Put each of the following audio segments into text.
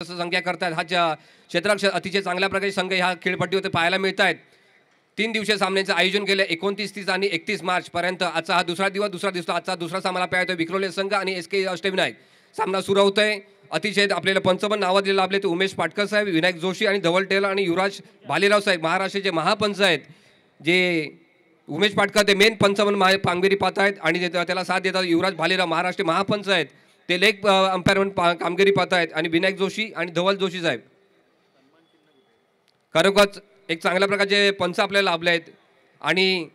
संख्या करतात हा क्षेत्ररक्षक अतिशय चांगल्या प्रकारचे संघ ह्या खेळपट्टीवर पाहायला मिळत आहेत. 3 दिवसीय सामन्यांचं आयोजन केलं 29, 30 आणि 31 मार्च पर्यंत. आजचा हा दुसरा दिवस आजचा दुसरा सामना पाहतोय विक्रोली संघ आणि SK अष्टविनायक. सामना सुरू होतोय. अतिशय आपल्याला पंच पण नावाजलेले लाभले ते उमेश पाटकर साहेब, विनायक जोशी आणि धवल टेलर आणि युवराज भालेराव साहेब महाराष्ट्राचे महापंच आहेत. जे उमेश पाटकर ते मेन पंच म्हणून कामगिरी पाहत आहेत आणि त्याला साथ देतात युवराज भालेराव महाराष्ट्र महापंच आहेत, ते लेग अंपायर म्हणून कामगिरी पाहत आहेत. आणि विनायक जोशी आणि धवल जोशी साहेब खरोखरच एक चांगल्या प्रकारचे पंच आपल्याला लाभले आहेत. आणि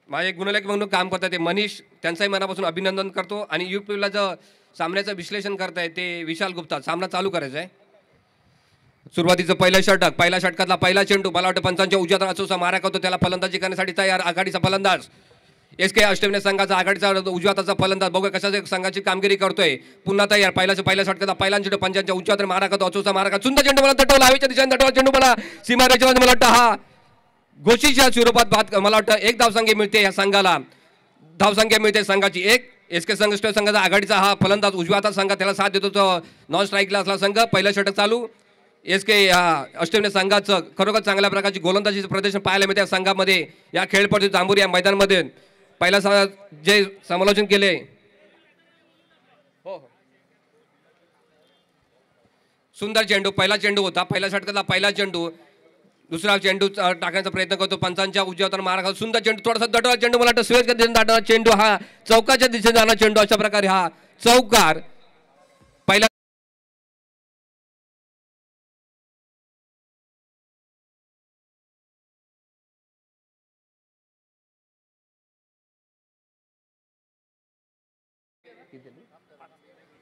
माझे गुणलेखक म्हणून काम करतात ते मनीष, त्यांचाही मनापासून अभिनंदन करतो. आणि यूपीला जो सामन्याचं विश्लेषण करताय ते विशाल गुप्ता. सामना चालू करायचा आहे. सुरुवातीचं पहिलं षटक, पहिल्या षटकातला पहिला चेंडू मला वाटतं पंचांच्या उजव्या हाताचा मारा करतो, त्याला फलंदाजी करण्यासाठी तयार आघाडीचा फलंदाज SK अष्टविनायक संघाचा आघाडीचा उजव्या हाताचा फलंदाज. बघूया कशा संघाची कामगिरी करतोय. पुन्हा तयार पहिल्या षटकातला पहिला चेंडू पंचांच्या उजव्या हाताने मारा करतो, अचूचा मारा करतो, सुंदर चेंडू मला तटवला हवेच्या दिशेने तटवला चेंडू मला सीमारेषेवर. मला वाटतं हा घोषीच्या स्वरूपात बाद मला वाटतं एक धावसंख्या मिळते या संघाला, धावसंख्या मिळते संघाची एक. SK संघाचा आघाडीचा हा फलंदाज उजव्या हातात संघ त्याला साथ देतो तो नॉन स्ट्राईकला असला संघ. पहिलं षटक चालू. SK अष्टविनायक संघाचं खरोखर चांगल्या प्रकारची गोलंदाजीचं प्रदर्शन पाहायला मिळते या संघामध्ये. या खेळपट्टी जांभूर या मैदानामध्ये पहिला जे समालोचन केले सुंदर चेंडू, पहिला चेंडू होता, पहिल्या षटकातला पहिला चेंडू. दुसरा चेंडू टाकण्याचा प्रयत्न करतो पंचांच्या उजव्या हाताने मारा. सुंदर चेंडू, थोडासा दटवा चेंडू, मला वाटतं सुरेश दिशेने दाटवा चेंडू, हा चौकाच्या दिशेने जाणार चेंडू. अशा प्रकारे हा चौकार पहिला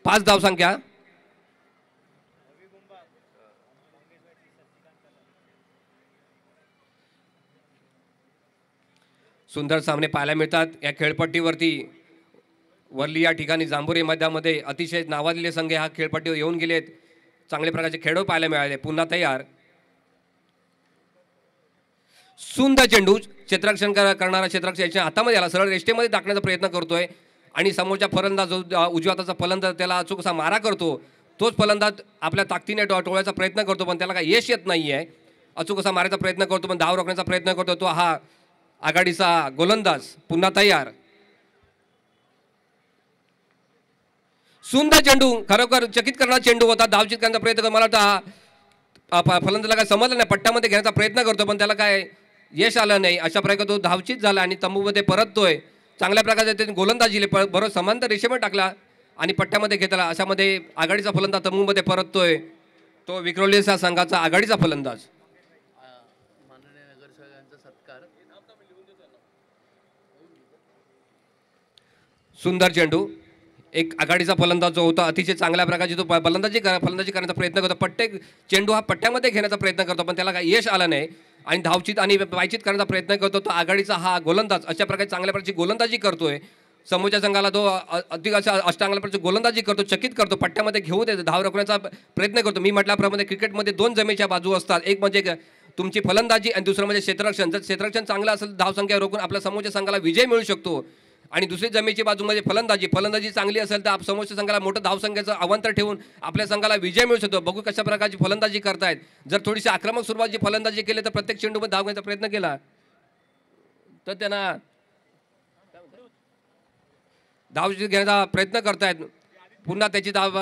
5 धावसंख्या. सुंदर सामने पाहायला मिळतात या खेळपट्टीवरती. वरली या ठिकाणी जांभुरी मैदानामध्ये अतिशय नावाजलेले संघ ह्या खेळपट्टीवर येऊन गेलेत. चांगल्या प्रकारचे खेळ पाहायला मिळाले. पुन्हा तयार सुंदर चेंडू, क्षेत्ररक्षण करणारा क्षेत्ररक्षक याच्या हातामध्ये आला, सरळ रेषेमध्ये टाकण्याचा प्रयत्न करतोय आणि समोरच्या फलंदाज उजव्या हाताचा फलंदाज त्याला अचूक असा मारा करतो. तोच फलंदाज आपल्या ताकदीने टोळ्याचा प्रयत्न करतो पण त्याला काही यश येत नाही आहे. अचूक असा मारायचा प्रयत्न करतो पण धाव रोखण्याचा प्रयत्न करतो तो हा आघाडीचा गोलंदाज. पुन्हा तयार सुंदर चेंडू, खरोखर चकित करणारा चेंडू होता. धावचित करण्याचा प्रयत्न करतो, मला वाटतं फलंदाजाला काय समजलं नाही, पट्ट्यामध्ये घेण्याचा प्रयत्न करतो पण त्याला काय यश आलं नाही. अशा प्रकारे तो धावचित झाला आणि तंबूमध्ये परततोय. चांगल्या प्रकारे त्यांनी गोलंदाजीले बरोबर समांतर रेषेमध्ये टाकला आणि पट्ट्यामध्ये घेतला. अशामध्ये आघाडीचा फलंदाज तंबूमध्ये परततोय तो विक्रोलीचा संघाचा आघाडीचा फलंदाज. सुंदर चेंडू, एक आघाडीचा फलंदाज जो होता अतिशय चांगल्या प्रकारची तो फलंदाजी करण्याचा प्रयत्न करतो. चेंडू हा पट्ट्यामध्ये घेण्याचा प्रयत्न करतो पण त्याला काही यश आलं नाही आणि धावचित आणि पायचित करण्याचा प्रयत्न करतो तो आघाडीचा हा गोलंदाज. अशा प्रकारे चांगल्या प्रकारची गोलंदाजी करतोय. समोरच्या संघाला तो अधिक अशा अष्टांगल्या प्रकारची गोलंदाजी करतो, चकित करतो, पट्ट्यामध्ये घेऊ देतो, धाव रोखण्याचा प्रयत्न करतो. मी म्हटल्याप्रमाणे क्रिकेटमध्ये 2 जमेच्या बाजू असतात, एक म्हणजे तुमची फलंदाजी आणि दुसरं म्हणजे क्षेत्ररक्षण. जर क्षेत्ररक्षण चांगलं असेल धावसंख्या रोखून आपल्या समोरच्या संघाला विजय मिळू शकतो. आणि दुसरी जमेची बाजू म्हणजे फलंदाजी चांगली असेल तर समोरच्या संघाला मोठं धावसंख्येचं अवांतर ठेवून आपल्या संघाला विजय मिळू शकतो. बघू कशा प्रकारची फलंदाजी करतायत. जर थोडीशी आक्रमक सुरुवात फलंदाजी केली तर प्रत्येक चेंडूमध्ये धाव घेण्याचा प्रयत्न केला तर त्यांना धाव घेण्याचा प्रयत्न करतायत. पुन्हा त्याची धाव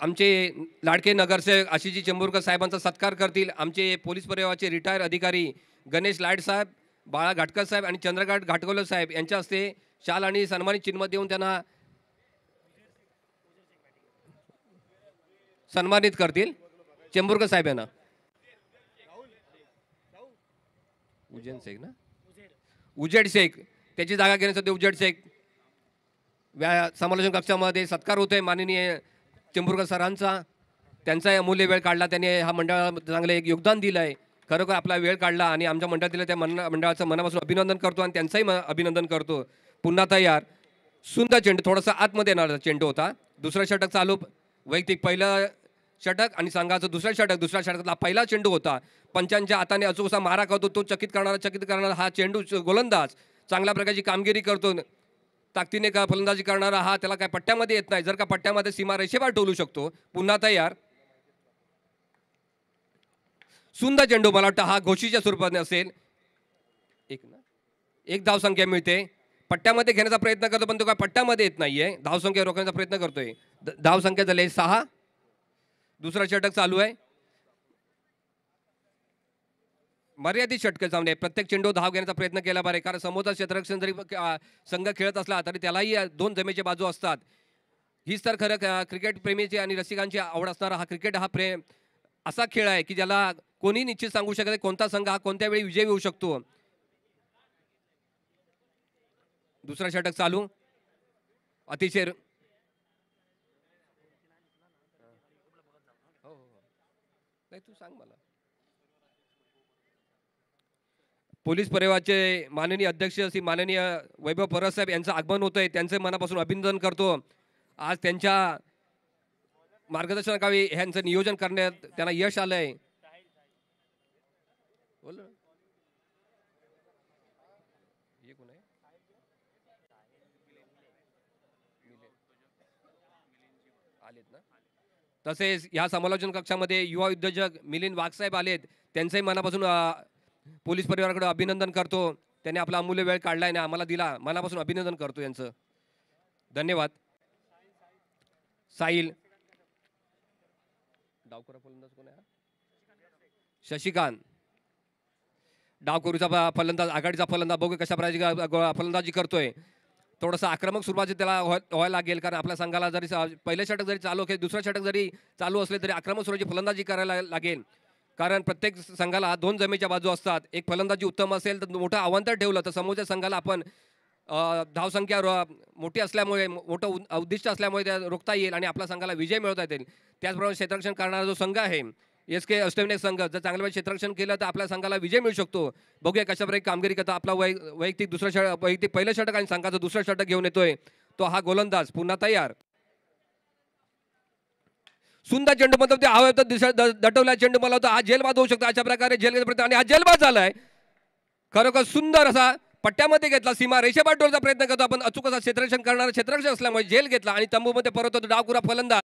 आमचे लाडके नगरसेवक आशिषजी चेंबूरकर साहेबांचा सत्कार करतील. आमचे पोलीस परिवाराचे रिटायर अधिकारी गणेश लाड साहेब, बाळा घाटकर साहेब आणि चंद्रकांत घाटकोले साहेब यांच्या हस्ते शाल आणि सन्मानित चिन्ह देऊन त्यांना सन्मानित करतील. चेंबूरकर साहेब यांना उजेड शेख त्याची जागा घेण्यासाठी उजेड शेख समालोचन कक्षामध्ये सत्कार होतोय माननीय चेंबूरकर सरांचा. त्यांचा अमूल्य वेळ काढला, त्याने हा मंडळाला चांगलं एक योगदान दिलं आहे. खरोखर आपला वेळ काढला आणि आमच्या मंडळातील त्या मंडळाचं मनापासून अभिनंदन करतो आणि त्यांचंही अभिनंदन करतो. पुन्हा तयार सुंदर चेंडू, थोडासा आतमध्ये येणारा चेंडू होता. दुसरं षटक चालू, वैयक्तिक पहिलं षटक आणि संघाचं दुसरं षटक. दुसऱ्या षटकातला पहिला चेंडू होता. पंचांच्या हाताने अचूक असा मारा करतो तो चकित करणारा हा चेंडू गोलंदाज चांगल्या प्रकारची कामगिरी करतो. ताकदीने का फलंदाजी करणारा हा त्याला काय पट्ट्यामध्ये येत नाही. जर का पट्ट्यामध्ये सीमा रेषेवर टोलू शकतो. पुन्हा तयार. सुंदर चेंडू, मला वाटतं हा घोषीच्या स्वरूपाने असेल. एक धाव संख्या मिळते. पट्ट्यामध्ये घेण्याचा प्रयत्न करतो पण तो काय पट्ट्यामध्ये येत नाहीये. धाव संख्या रोखण्याचा प्रयत्न करतोय. धाव संख्या झाले 6. दुसरा षटक चालू आहे. मर्यादित षटक सामने. प्रत्येक चेंडू धाव घेण्याचा प्रयत्न केला पाहिजे, कारण समोरचा क्षेत्ररक्षण जरी संघ खेळत असला तरी त्यालाही 2 जमेचे बाजू असतात. हीच तर खरं क्रिकेट प्रेमीची आणि रसिकांची आवड असणारा हा क्रिकेट हा प्रेम असा खेळ आहे की ज्याला कोणी निश्चित सांगू शकत नाही कोणता संघ हा कोणत्या वेळी विजयी होऊ शकतो. दुसरा षटक चालू. अतिशय तू सांग मला. पोलीस परिवाराचे माननीय अध्यक्ष श्री माननीय वैभव परब साहेब यांचं आगमन होतंय. त्यांचे मनापासून अभिनंदन करतो. आज त्यांच्या मार्गदर्शनाखाली ह्यांचं नियोजन करण्यात त्यांना यश आलंय. बोल ना. तसेच या समालोचन कक्षामध्ये युवा उद्योजक मिलिंद वाघसाहेब आलेत. त्यांचंही मनापासून पोलीस परिवाराकडे अभिनंदन करतो. त्यांनी आपला अमूल्य वेळ काढलाय ना आम्हाला दिला. मनापासून अभिनंदन करतो यांचं. धन्यवाद. साहिल. डावखुरा फलंदाज कोण आहे? शशिकांत. डावखुरीचा फलंदाज, आघाडीचा फलंदाज. बघू कशा प्रकारची फलंदाजी करतोय. थोडंसं आक्रमक सुरुवात त्याला व्हायला लागेल, कारण आपल्या संघाला जरी पहिलं षटक जरी चालू असेल, दुसरं षटक जरी चालू असले तरी आक्रमक सुरुवातीची फलंदाजी करायला लागेल. कारण प्रत्येक संघाला 2 जमेच्या बाजू असतात. एक फलंदाजी उत्तम असेल तर मोठं आव्हान ठेवलं तर समोरच्या संघाला आपण धावसंख्या मोठी असल्यामुळे, मोठं उद्दिष्ट असल्यामुळे त्या रोखता येईल आणि आपल्या संघाला विजय मिळवता येतील. त्याचप्रमाणे क्षेत्ररक्षण करणारा जो संघ आहे SK अष्टविनायक संघ, जर चांगल्या क्षेत्ररक्षण केलं तर आपल्या संघाला विजय मिळू शकतो. बघूया कशा प्रकारे कामगिरी करता. आपला वैयक्तिक वैयक्तिक पहिलं षटक आणि संघाचं दुसरं षटक घेऊन येतोय तो हा गोलंदाज. पुन्हा तयार. सुंदर चेंडू मतलब ते हवा दटवला चेंडू, मला होता हा जेलबाद होऊ शकतो. अशा प्रकारे जेल आणि हा जेलबाद झालाय. खरोखर सुंदर असा पट्ट्यामध्ये घेतला. सीमा रेषेपार टोलचा प्रयत्न करतो आपण. अचूक असा क्षेत्ररक्षण करणारा क्षेत्ररक्षण असल्यामुळे जेल घेतला आणि तंबूमध्ये परत होतो डावखुरा फलंदाज.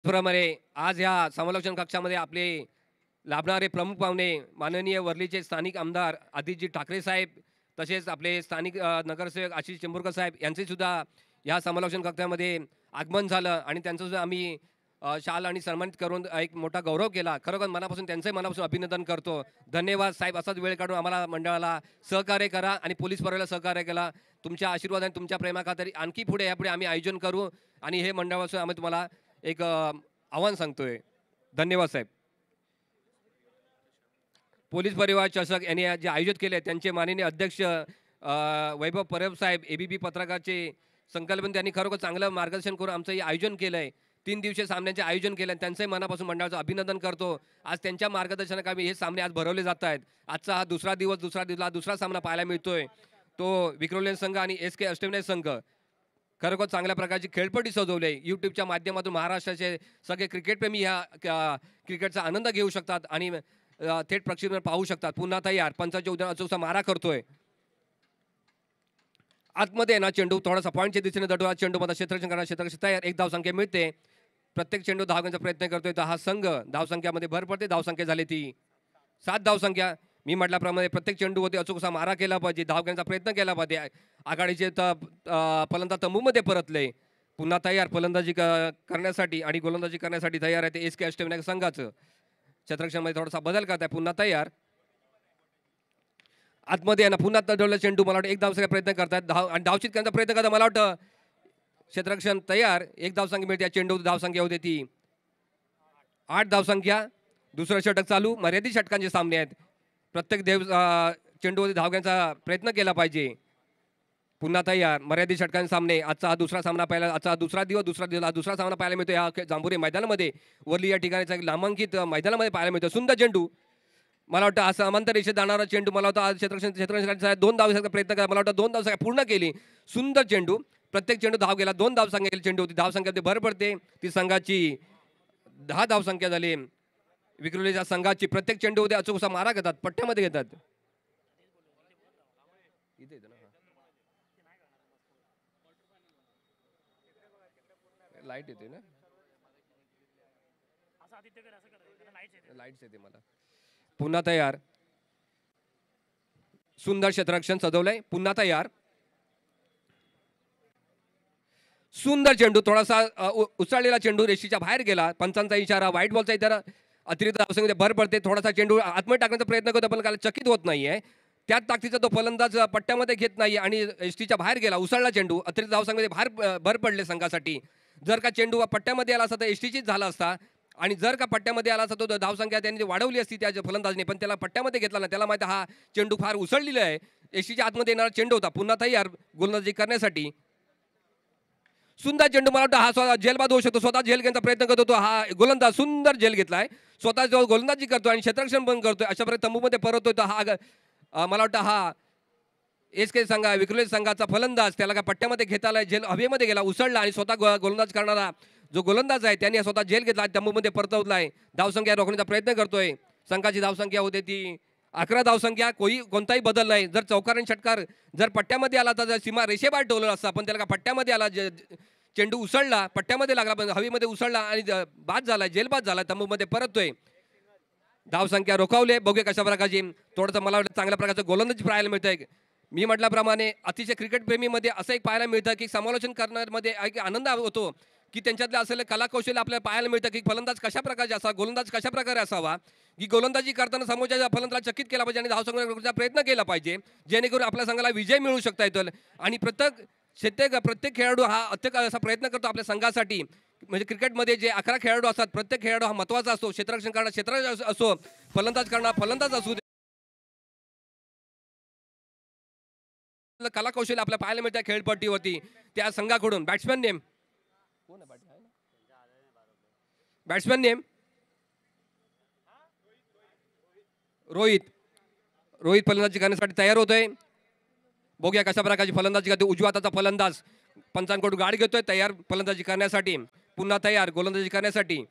प्रमाणे आज या समालोचन कक्षामध्ये आपले लाभणारे प्रमुख पाहुणे माननीय वर्लीचे स्थानिक आमदार आदितजी ठाकरे साहेब, तसेच आपले स्थानिक नगरसेवक आशिष चेंबूरकर साहेब यांचे सुद्धा या समालोचन कक्षामध्ये आगमन झालं आणि त्यांचं सुद्धा आम्ही शाल आणि सन्मानित करून एक मोठा गौरव केला. खरोखर मनापासून त्यांचंही मनापासून अभिनंदन करतो. धन्यवाद साहेब. असाच वेळ काढून आम्हाला मंडळाला सहकार्य करा आणि पोलीस परिवाराला सहकार्य केला. तुमच्या आशीर्वाद आणि तुमच्या प्रेमाखातर आणखी पुढे यापुढे आम्ही आयोजन करू आणि हे मंडळापासून आम्ही तुम्हाला एक आव्हान सांगतोय. धन्यवाद साहेब. पोलीस परिवार चषक यांनी जे आयोजित केले त्यांचे माननीय अध्यक्ष वैभव परब साहेब, ABP पत्रकारचे संकल्पन, त्यांनी खरोखर चांगलं मार्गदर्शन करून आमचं हे आयोजन केलंय. 3 दिवसीय सामन्याचे आयोजन केलं. त्यांचंही मनापासून मंडळाचं अभिनंदन करतो. आज त्यांच्या मार्गदर्शनाखाली हे सामने आज भरवले जात आहेत. आजचा हा दुसरा सामना पाहायला मिळतोय तो विक्रोलियन संघ आणि SK अष्टविनायक संघ. खरोखर चांगल्या प्रकारची खेळपट्टी सजवली. यूट्यूबच्या माध्यमातून महाराष्ट्राचे सगळे क्रिकेटप्रेमी ह्या क्रिकेटचा आनंद घेऊ शकतात आणि थेट प्रक्षेपण पाहू शकतात. पुन्हा तयार. पंचाच्या उद्यान अचूकसा मारा करतोय. आतमध्ये ना चेंडू थोडासा पॉईंटच्या दिशेने दटवा. चेंडू मध्ये क्षेत्ररक्षण करणार. क्षेत्ररक्षण तयार. 1 धावसंख्या मिळते. प्रत्येक चेंडू धावण्याचा प्रयत्न करतोय तर हा संघ धावसंख्यामध्ये भर पडते. धावसंख्या झाली ती 7 धावसंख्या. मी म्हटल्याप्रमाणे प्रत्येक चेंडूवरती अचूकसा मारा केला पाहिजे. धाव घेण्याचा प्रयत्न केला पाहिजे. आघाडीचे फलंदाज तंबूमध्ये परतले. पुन्हा तयार फलंदाजी करण्यासाठी आणि गोलंदाजी करण्यासाठी तयार आहे ते SK अष्टविनायक संघाचं. क्षेत्ररक्षणामध्ये थोडासा बदल करताय. पुन्हा तयार. आतमध्ये आहे ना पुन्हा तडवलं चेंडू. मला वाटतं 1 धावसंख्या प्रयत्न करतात. आणि धावचित करण्याचा प्रयत्न करतात. मला वाटतं क्षेत्ररक्षण तयार. 1 धावसंख्या मिळते. चेंडू धावसंख्या होते ती 8 धावसंख्या. दुसरं षटक चालू. मर्यादित षटकांचे सामने आहेत. प्रत्येक चेंडूवरती धाव घेण्याचा प्रयत्न केला पाहिजे. पुन्हा तयार मर्यादित षटकांचे सामने. आजचा हा दुसरा सामना पाहायला, आजचा दुसरा दिवस दुसरा सामना पाहायला मिळतो या जांभुरे मैदानामध्ये. वरली या ठिकाणचा एक नामांकित मैदानामध्ये पाहायला मिळतो. सुंदर चेंडू, मला वाटतं असं समांतर रेषेत जाणारा चेंडू, मला वाटतं आज क्षेत्ररक्षणाचा 2 धावांचा प्रयत्न करा, मला वाटतं 2 धाव पूर्ण केली. सुंदर चेंडू, प्रत्येक चेंडू धाव गेला. 2 धाव संख्या चेंडू होती. धाव संख्येमध्ये भर पडते. ती संघाची 10 धाव संख्या झाली. विक्रोलीच्या संघाची प्रत्येक चेंडू होते अचूक असा मारा घेतात, पट्ट्यामध्ये घेतात. लाईट येते ना, लाईट्स येते मला. पुन्हा तयार, सुंदर क्षेत्ररक्षण सजवलंय. पुन्हा तयार, सुंदर चेंडू, थोडासा उचललेला चेंडू रेषेच्या बाहेर गेला. पंचांचा इशारा, व्हाईट बॉलचा इशारा. अतिरिक्त धावसंख्येमध्ये भर पडते. थोडासा चेंडू आतमध्ये टाकण्याचा प्रयत्न करतो पण त्याला चकित होत नाहीये. त्याच ताकदीचा तो फलंदाज पट्ट्यामध्ये घेत नाही आणि एसटीच्या बाहेर गेला. उसळला चेंडू, अतिरिक्त धावसंख्येमध्ये भर पडले संघासाठी. जर का चेंडू पट्ट्यामध्ये आला असता तर एसटीचीच झाला असता आणि जर का पट्ट्यामध्ये आला असता तो धावसंख्या त्यांनी वाढवली असती त्या फलंदाजने, पण त्याला पट्ट्यामध्ये घेतला ना. त्याला माहिती हा चेंडू फार उसळलेला आहे. एसटीच्या आतमध्ये येणारा चेंडू होता. पुन्हा तयार गोलंदाजी करण्यासाठी. सुंदर चेंडू, मला वाटतं हा स्वतः झेलबाद होऊ शकतो. स्वतः झेल घेण्याचा प्रयत्न करतो तो हा गोलंदाज. सुंदर झेल घेतलाय, स्वतः जो गोलंदाजी करतोय आणि क्षेत्ररक्षण पण करतोय. अशा प्रकारे तंबूमध्ये परततोय तो हा मला वाटतं हा एसके संघा विक्रोली संघाचा फलंदाज. त्याला काय पट्ट्यामध्ये घेता आलाय, झेल हवेमध्ये गेला, उसळला आणि स्वतः गोलंदाज करणारा जो गोलंदाज आहे त्यांनी स्वतः झेल घेतला, तंबूमध्ये परतवलाय. धावसंख्या रोखण्याचा प्रयत्न करतोय. संघाची धावसंख्या होते ती 11 धावसंख्या. कोणताही बदल नाही. जर चौकार आणि षटकार जर पट्ट्यामध्ये आला तर सीमा रेषेबाहेर ठेवलं असता, पण त्याला का पट्ट्यामध्ये आला, चेंडू उसळला, पट्ट्यामध्ये लागला पण हवेमध्ये उसळला आणि बाद झाला, जेलबाद झाला. तंबूमध्ये परततोय. धावसंख्या रोखवले. बघूया कशा प्रकारची. थोडंसं मला वाटतं चांगल्या प्रकारचं गोलंदाजी पाहायला मिळतंय. मी म्हटल्याप्रमाणे अतिशय क्रिकेट प्रेमीमध्ये असं एक पाहायला मिळतं की समालोचन करण्यामध्ये एक आनंद होतो की त्यांच्यातलं असलेलं कलाकौशल्य आपल्याला पाहायला मिळतं की फलंदाज कशा प्रकारचे असावा, गोलंदाज कशा प्रकारे असावा, की गोलंदाजी करताना समोरच्या फलंदाज चकित केला पाहिजे आणि धावसंख्या रोखण्याचा प्रयत्न केला पाहिजे, जेणेकरून आपल्या संघाला विजय मिळू शकता येतो. आणि प्रत्येक खेळाडू हा असा प्रयत्न करतो आपल्या संघासाठी. म्हणजे क्रिकेटमध्ये जे 11 खेळाडू असतात, प्रत्येक खेळाडू हा महत्त्वाचा असतो. क्षेत्ररक्षण करणारा क्षेत्ररक्षण असो, फलंदाज करणारा फलंदाज असू, कलाकौशल्य आपल्याला पाहायला मिळतं खेळपट्टीवरती त्या संघाकडून. बॅट्समॅन नेम रोहित फलंदाजी करण्यासाठी तयार होतोय. बघूया कशा प्रकारची फलंदाजी करते. उजव्या हाताचा फलंदाज पंचांकडून गाडी घेतोय तयार फलंदाजी करण्यासाठी. पुन्हा तयार गोलंदाजी करण्यासाठी.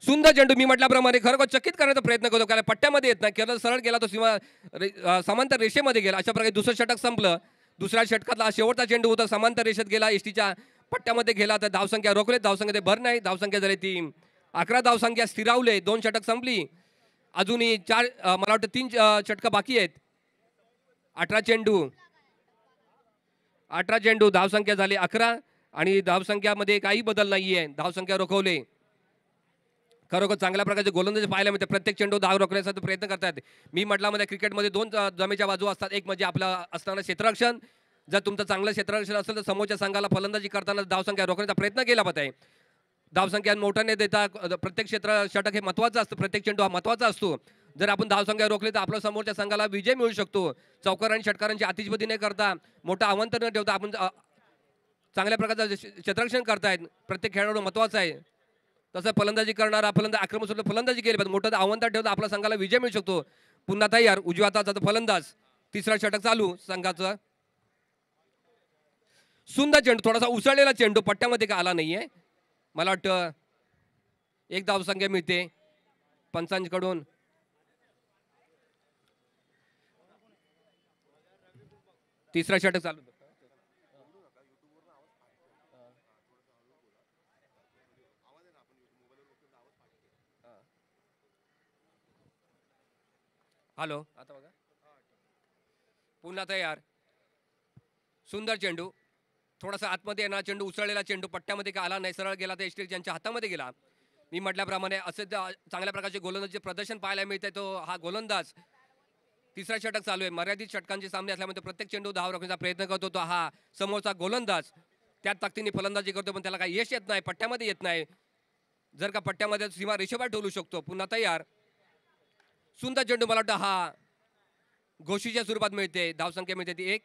सुंदर चेंडू, मी म्हटल्याप्रमाणे खरोखर चकित करण्याचा प्रयत्न करतो. कारण पट्ट्यामध्ये येत नाही, केवळ सरळ गेला तो सीमा समांतर रेषेमध्ये गेला. अशा प्रकारे दुसरं षटक संपलं. दुसऱ्या षटकातला शेवटचा चेंडू होता, समांतर रेषेत गेला, एसटीच्या पट्ट्यामध्ये गेला. तर धावसंख्या रोखले. धावसंख्या भर नाही. धावसंख्या झाली ती 11 धावसंख्या स्थिरावले. 2 षटक संपली. अजूनही 4 मला वाटतं 3 षटकं बाकी आहेत. 18 चेंडू धावसंख्या झाली 11 आणि धावसंख्यामध्ये काही बदल नाहीये. धावसंख्या रोखवले. खरोखर चांगल्या प्रकारचे गोलंदाजी पाहायला मिळते. प्रत्येक चेंडू धाव रोखण्यासाठी प्रयत्न करतात. मी म्हटल्यामध्ये क्रिकेटमध्ये 2 जमेच्या बाजू असतात. एक म्हणजे आपलं असणारं क्षेत्ररक्षण. जर तुमचं चांगलं क्षेत्ररक्षण असेल तर समोरच्या संघाला फलंदाजी करताना धावसंख्या रोखण्याचा प्रयत्न केला पाहिजे. धावसंख्या मोठ्याने देता प्रत्येक षटक हे महत्त्वाचं असतं. प्रत्येक चेंडू हा महत्त्वाचा असतो. जर आपण धावसंख्या रोखली तर आपल्या समोरच्या संघाला विजय मिळू शकतो. चौकार आणि षटकारांची आतिषबाजी न करता, मोठं आव्हान न ठेवता आपण चांगल्या प्रकारचं क्षेत्ररक्षण करतायत. प्रत्येक खेळाडू महत्त्वाचा आहे. तसं फलंदाजी करणारा फलंदाज आक्रमक फलंदाजी केली पाहिजे. मोठं आव्हान ठेवता आपल्या संघाला विजय मिळू शकतो. पुन्हा तयार उजव्या हाताचा फलंदाज. तिसरा षटक चालू संघाचं. सुंदर चेंडू, थोडासा उसळलेला चेंडू, पट्ट्यामध्ये का आला नाहीये. मला वाटतं 1 धावसंख्या मिळते पंचांकडून. तिसरा षटक चालू. हॅलो, आता बघा. पुन्हा तयार. सुंदर चेंडू, थोडासा आतमध्ये येणार चेंडू, उसळलेला चेंडू, पट्ट्यामध्ये का आला नाही, सरळ गेला तर एसटी ज्यांच्या हातामध्ये गेला. मी म्हटल्याप्रमाणे असे चांगल्या प्रकारचे गोलंदाजीचे प्रदर्शन पाहायला मिळते. तो हा गोलंदाज. तिसरा षटक चालू आहे. मर्यादित षटकांचे सामने असल्यामुळे प्रत्येक चेंडू धाव रोखण्याचा प्रयत्न करतो. तो हा समोरचा गोलंदाज त्याच ताकदीने फलंदाजी करतो, पण त्याला काही यश येत नाही, पट्ट्यामध्ये येत नाही. जर का पट्ट्यामध्ये सीमा रेषेबाहेर ठेवू शकतो. पुन्हा तयार. सुंदर चेंडू, मला वाटतं हा घोषीच्या स्वरूपात मिळते. धावसंख्या मिळते ती 1.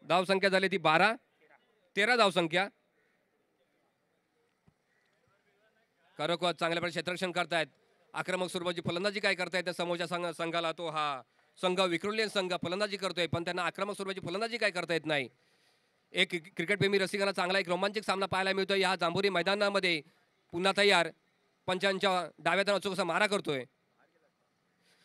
धावसंख्या झाली ती 12, 13 धावसंख्या. खरोखर चांगल्या प्रकारे क्षेत्ररक्षण करतायत. आक्रमक स्वरूपाची फलंदाजी काय करतायत त्या समोरच्या संघाला, तो हा संघ विक्रोलियन संघ फलंदाजी करतोय, पण त्यांना आक्रमक स्वरूपाची फलंदाजी काय करता येत नाही. एक क्रिकेटप्रेमी रसिकांना चांगला एक रोमांचक सामना पाहायला मिळतोय या जांभोरी मैदानामध्ये. पुन्हा तयार, पंचांच्या डाव्यातून अचूक असा मारा करतोय.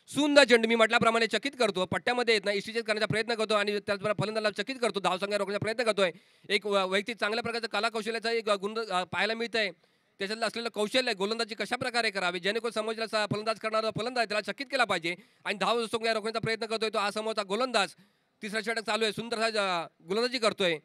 सुंदर चेंडू मी म्हटल्याप्रमाणे चकित करतो, पट्ट्यामध्ये येत नाही, इष्टिचेत करण्याचा प्रयत्न करतो आणि त्याचबरोबर फलंदाजाला चकित करतो, धावसंख्या रोखण्याचा प्रयत्न करतोय. एक वैयक्तिक चांगल्या प्रकारचा कला कौशल्याचा एक गुण पाहायला मिळत आहे. त्याच्यातलं असलेलं कौशल्य गोलंदाजी कशा प्रकारे करावी, जेणेकरून समोरचा फलंदाज करणारा फलंदाज त्याला चकित केला पाहिजे आणि धावसंख्या रोखण्याचा प्रयत्न करतोय तो हा समोरचा गोलंदाज. तिसरा षटक चालू आहे, सुंदर गोलंदाजी करतोय.